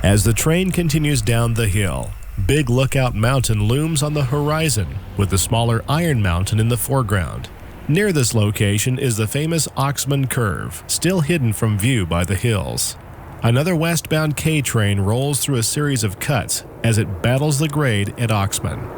As the train continues down the hill, Big Lookout Mountain looms on the horizon, with the smaller Iron Mountain in the foreground. Near this location is the famous Oxman Curve, still hidden from view by the hills. Another westbound K train rolls through a series of cuts as it battles the grade at Oxman.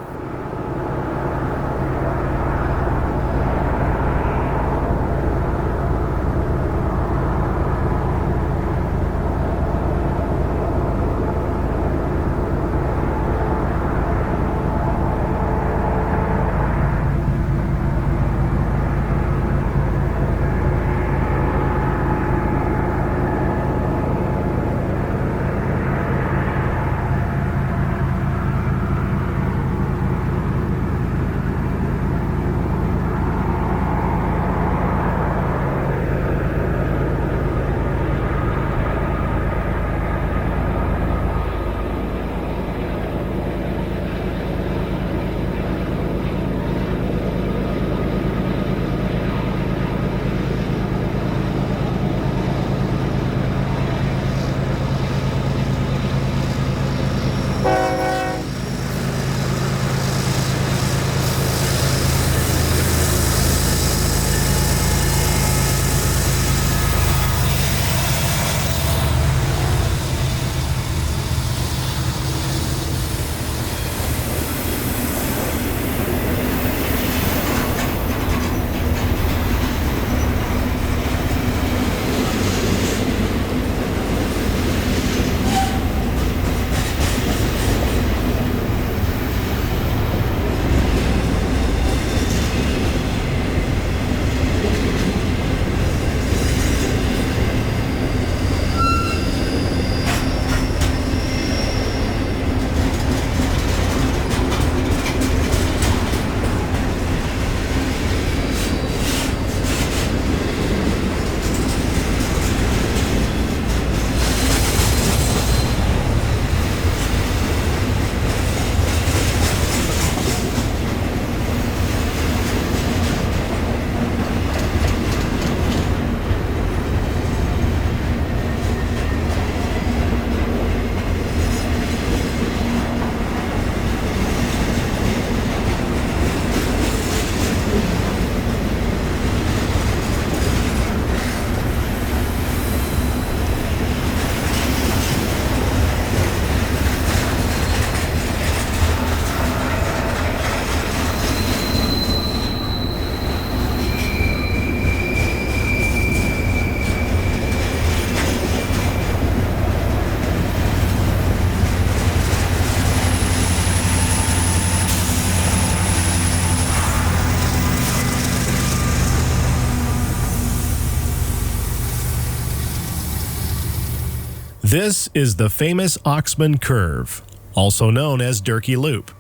This is the famous Oxman curve, also known as Durkee Loop.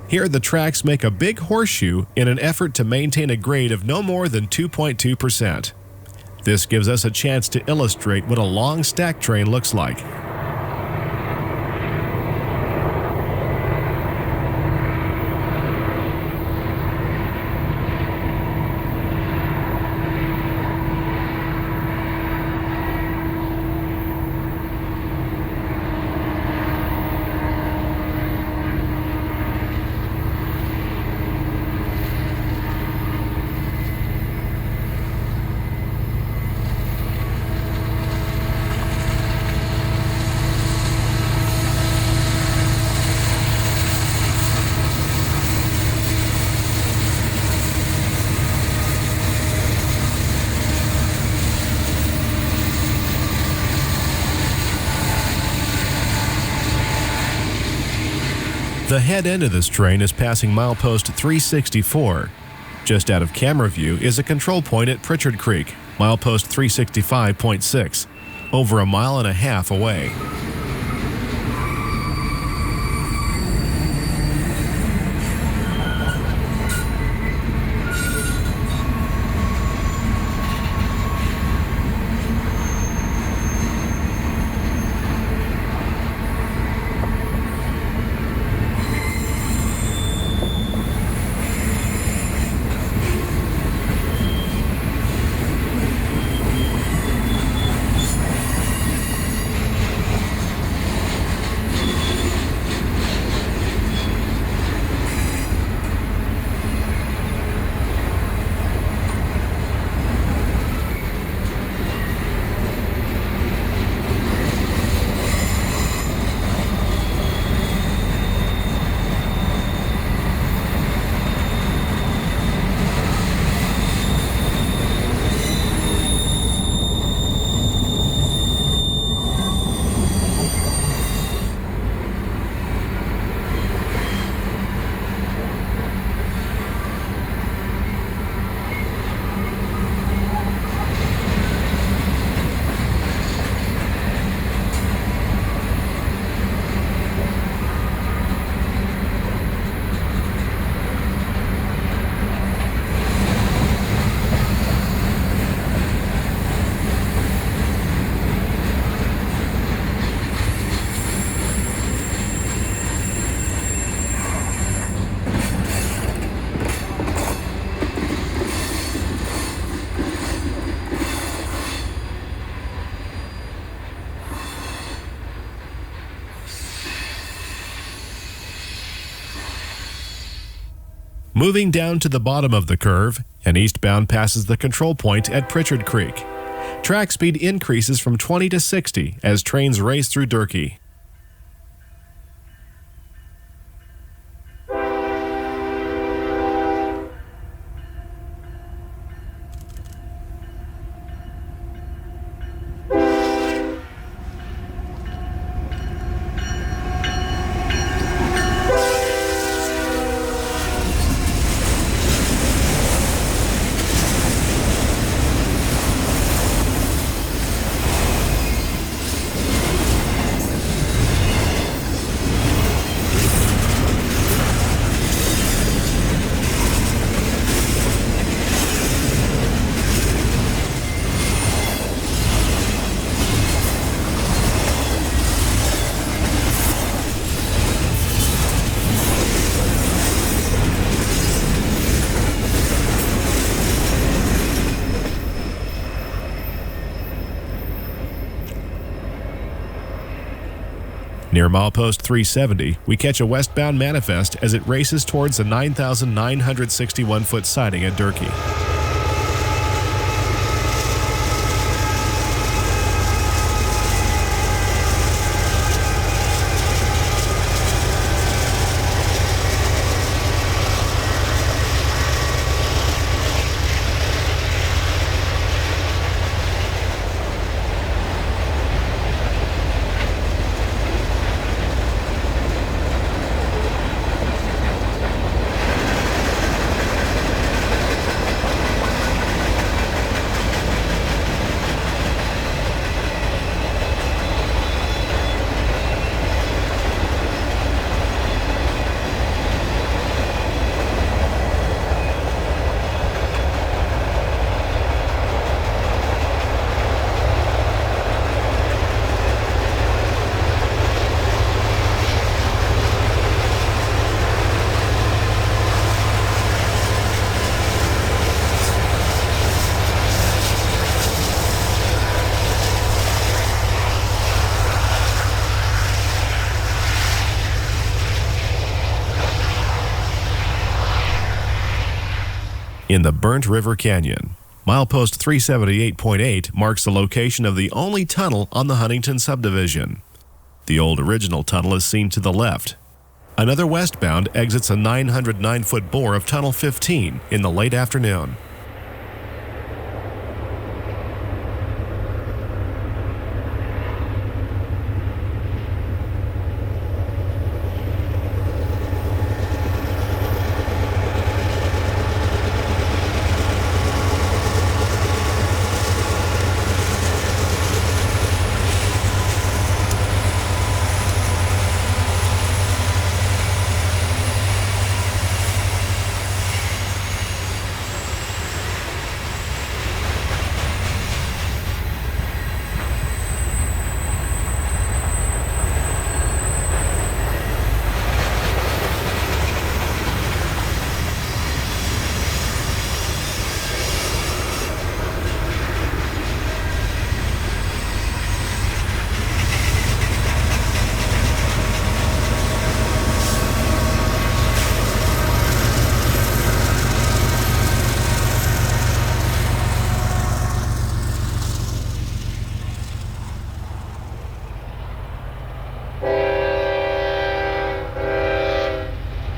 Here the tracks make a big horseshoe in an effort to maintain a grade of no more than 2.2%. This gives us a chance to illustrate what a long stack train looks like. The head end of this train is passing milepost 364. Just out of camera view is a control point at Prichard Creek, milepost 365.6, over a mile and a half away. Moving down to the bottom of the curve, an eastbound passes the control point at Prichard Creek. Track speed increases from 20 to 60 as trains race through Durkee. Near milepost 370, we catch a westbound manifest as it races towards the 9,961-foot siding at Durkee. in the Burnt River Canyon. Milepost 378.8 marks the location of the only tunnel on the Huntington subdivision. The old original tunnel is seen to the left. Another westbound exits a 909-foot bore of Tunnel 15 in the late afternoon.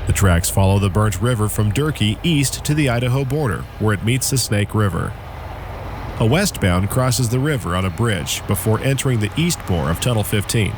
The tracks follow the Burnt River from Durkee east to the Idaho border, where it meets the Snake River. A westbound crosses the river on a bridge before entering the east bore of Tunnel 15.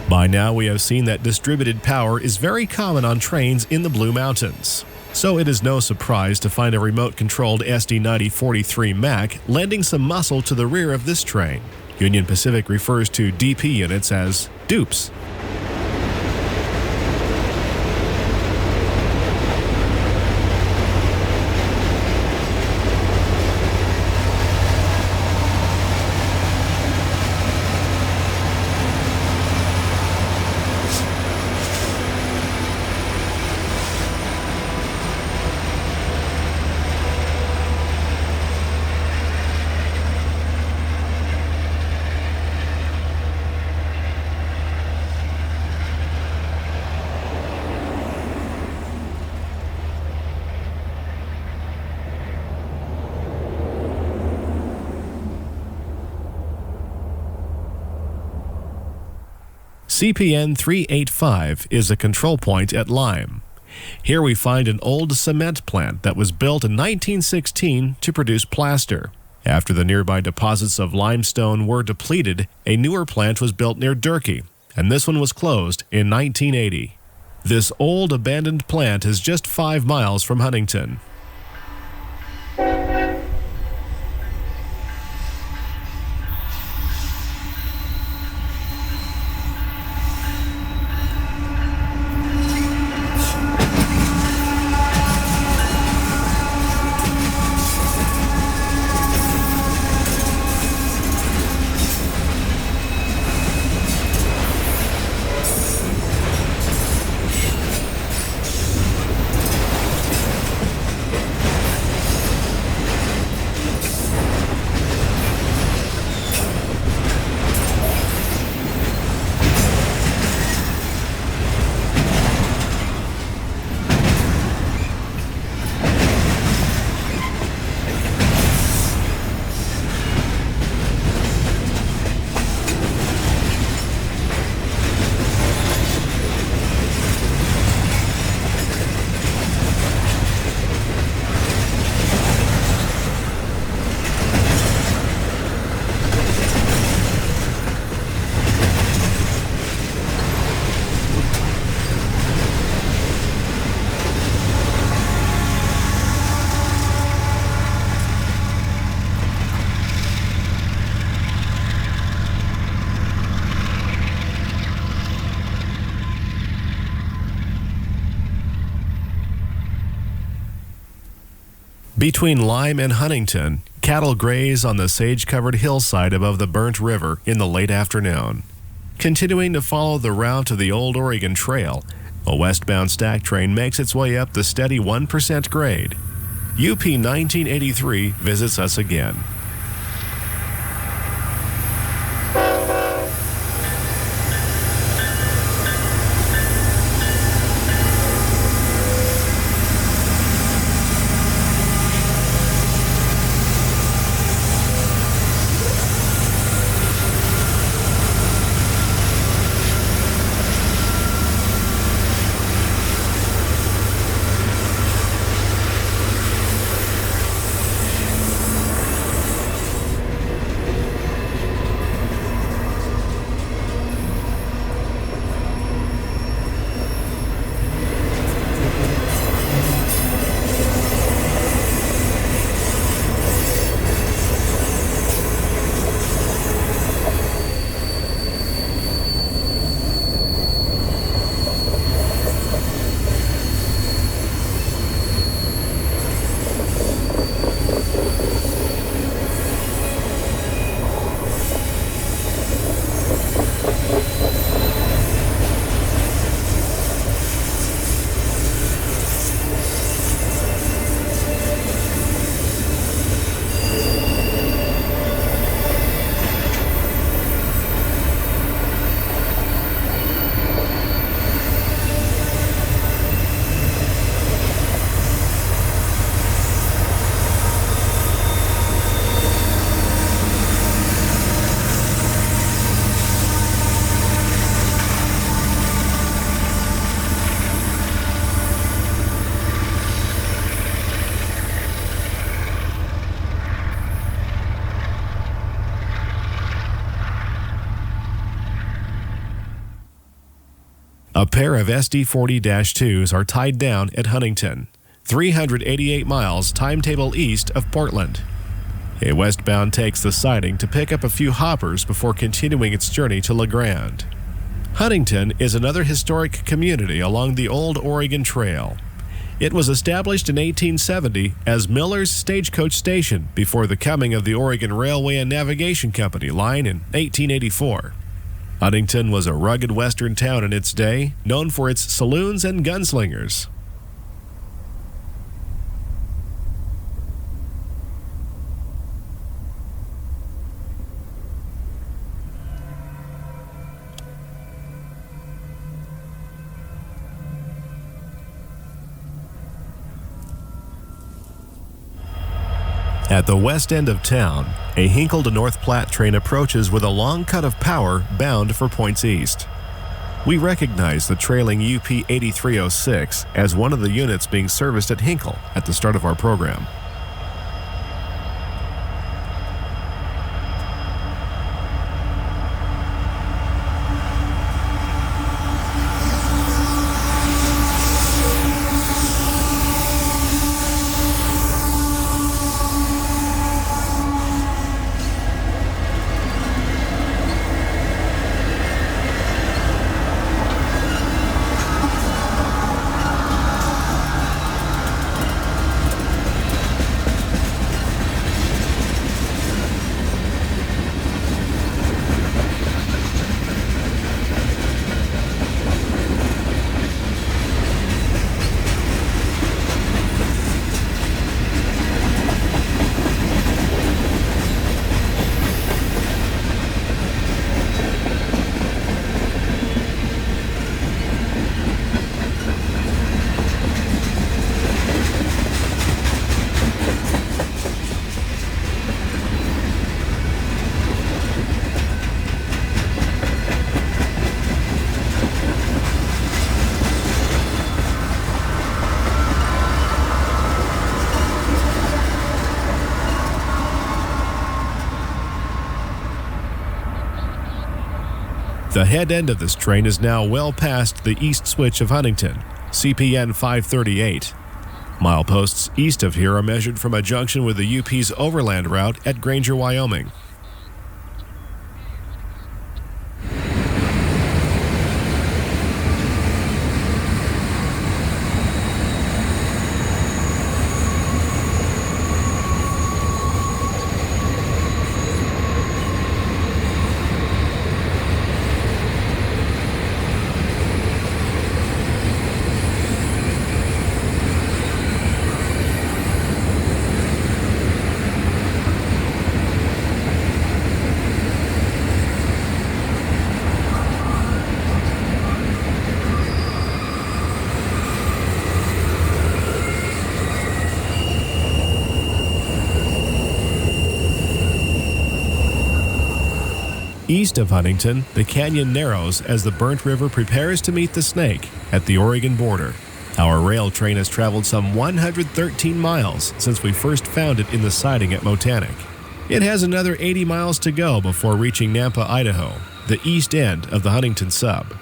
By now, we have seen that distributed power is very common on trains in the Blue Mountains. So it is no surprise to find a remote-controlled SD9043 Mac lending some muscle to the rear of this train. Union Pacific refers to DP units as dupes. CPN 385 is a control point at Lime. Here we find an old cement plant that was built in 1916 to produce plaster. After the nearby deposits of limestone were depleted, a newer plant was built near Durkee, and this one was closed in 1980. This old abandoned plant is just 5 miles from Huntington. Between Lime and Huntington, cattle graze on the sage-covered hillside above the Burnt River in the late afternoon. Continuing to follow the route of the Old Oregon Trail, a westbound stack train makes its way up the steady 1% grade. UP 1983 visits us again. A pair of SD40-2s are tied down at Huntington, 388 miles timetable east of Portland. A westbound takes the siding to pick up a few hoppers before continuing its journey to Grande. Huntington is another historic community along the Old Oregon Trail. It was established in 1870 as Miller's Stagecoach Station before the coming of the Oregon Railway and Navigation Company line in 1884. Huntington was a rugged western town in its day, known for its saloons and gunslingers. At the west end of town, a Hinkle to North Platte train approaches with a long cut of power bound for points east. We recognize the trailing UP 8306 as one of the units being serviced at Hinkle at the start of our program. The head end of this train is now well past the east switch of Huntington, CPN 538. Mileposts east of here are measured from a junction with the UP's overland route at Granger, Wyoming. East of Huntington, the canyon narrows as the Burnt River prepares to meet the Snake at the Oregon border. Our rail train has traveled some 113 miles since we first found it in the siding at Motanic. It has another 80 miles to go before reaching Nampa, Idaho, the east end of the Huntington sub.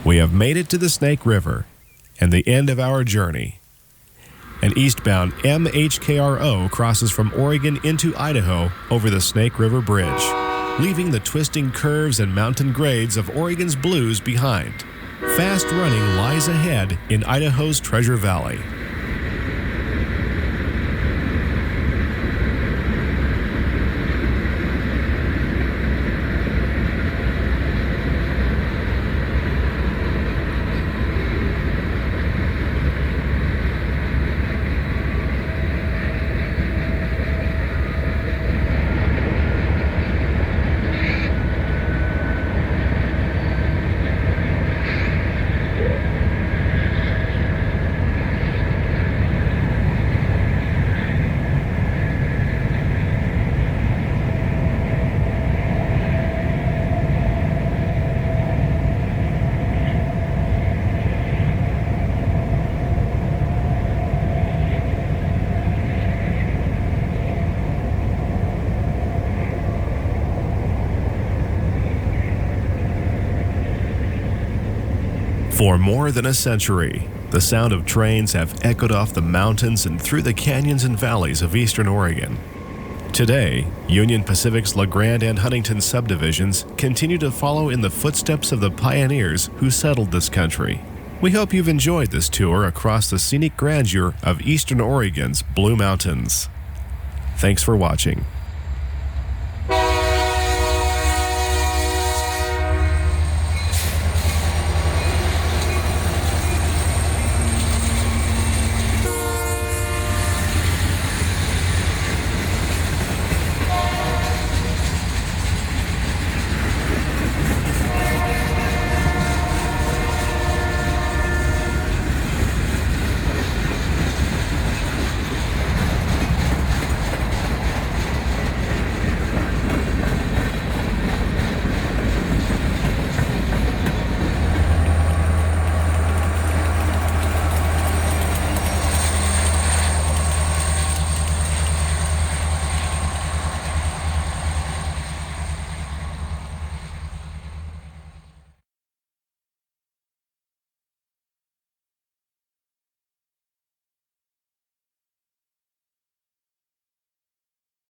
We have made it to the Snake River and the end of our journey. An eastbound MHKRO crosses from Oregon into Idaho over the Snake River Bridge, leaving the twisting curves and mountain grades of Oregon's blues behind. Fast running lies ahead in Idaho's Treasure Valley. For more than a century, the sound of trains have echoed off the mountains and through the canyons and valleys of eastern Oregon. Today, Union Pacific's Grande and Huntington subdivisions continue to follow in the footsteps of the pioneers who settled this country. We hope you've enjoyed this tour across the scenic grandeur of eastern Oregon's Blue Mountains. Thanks for watching.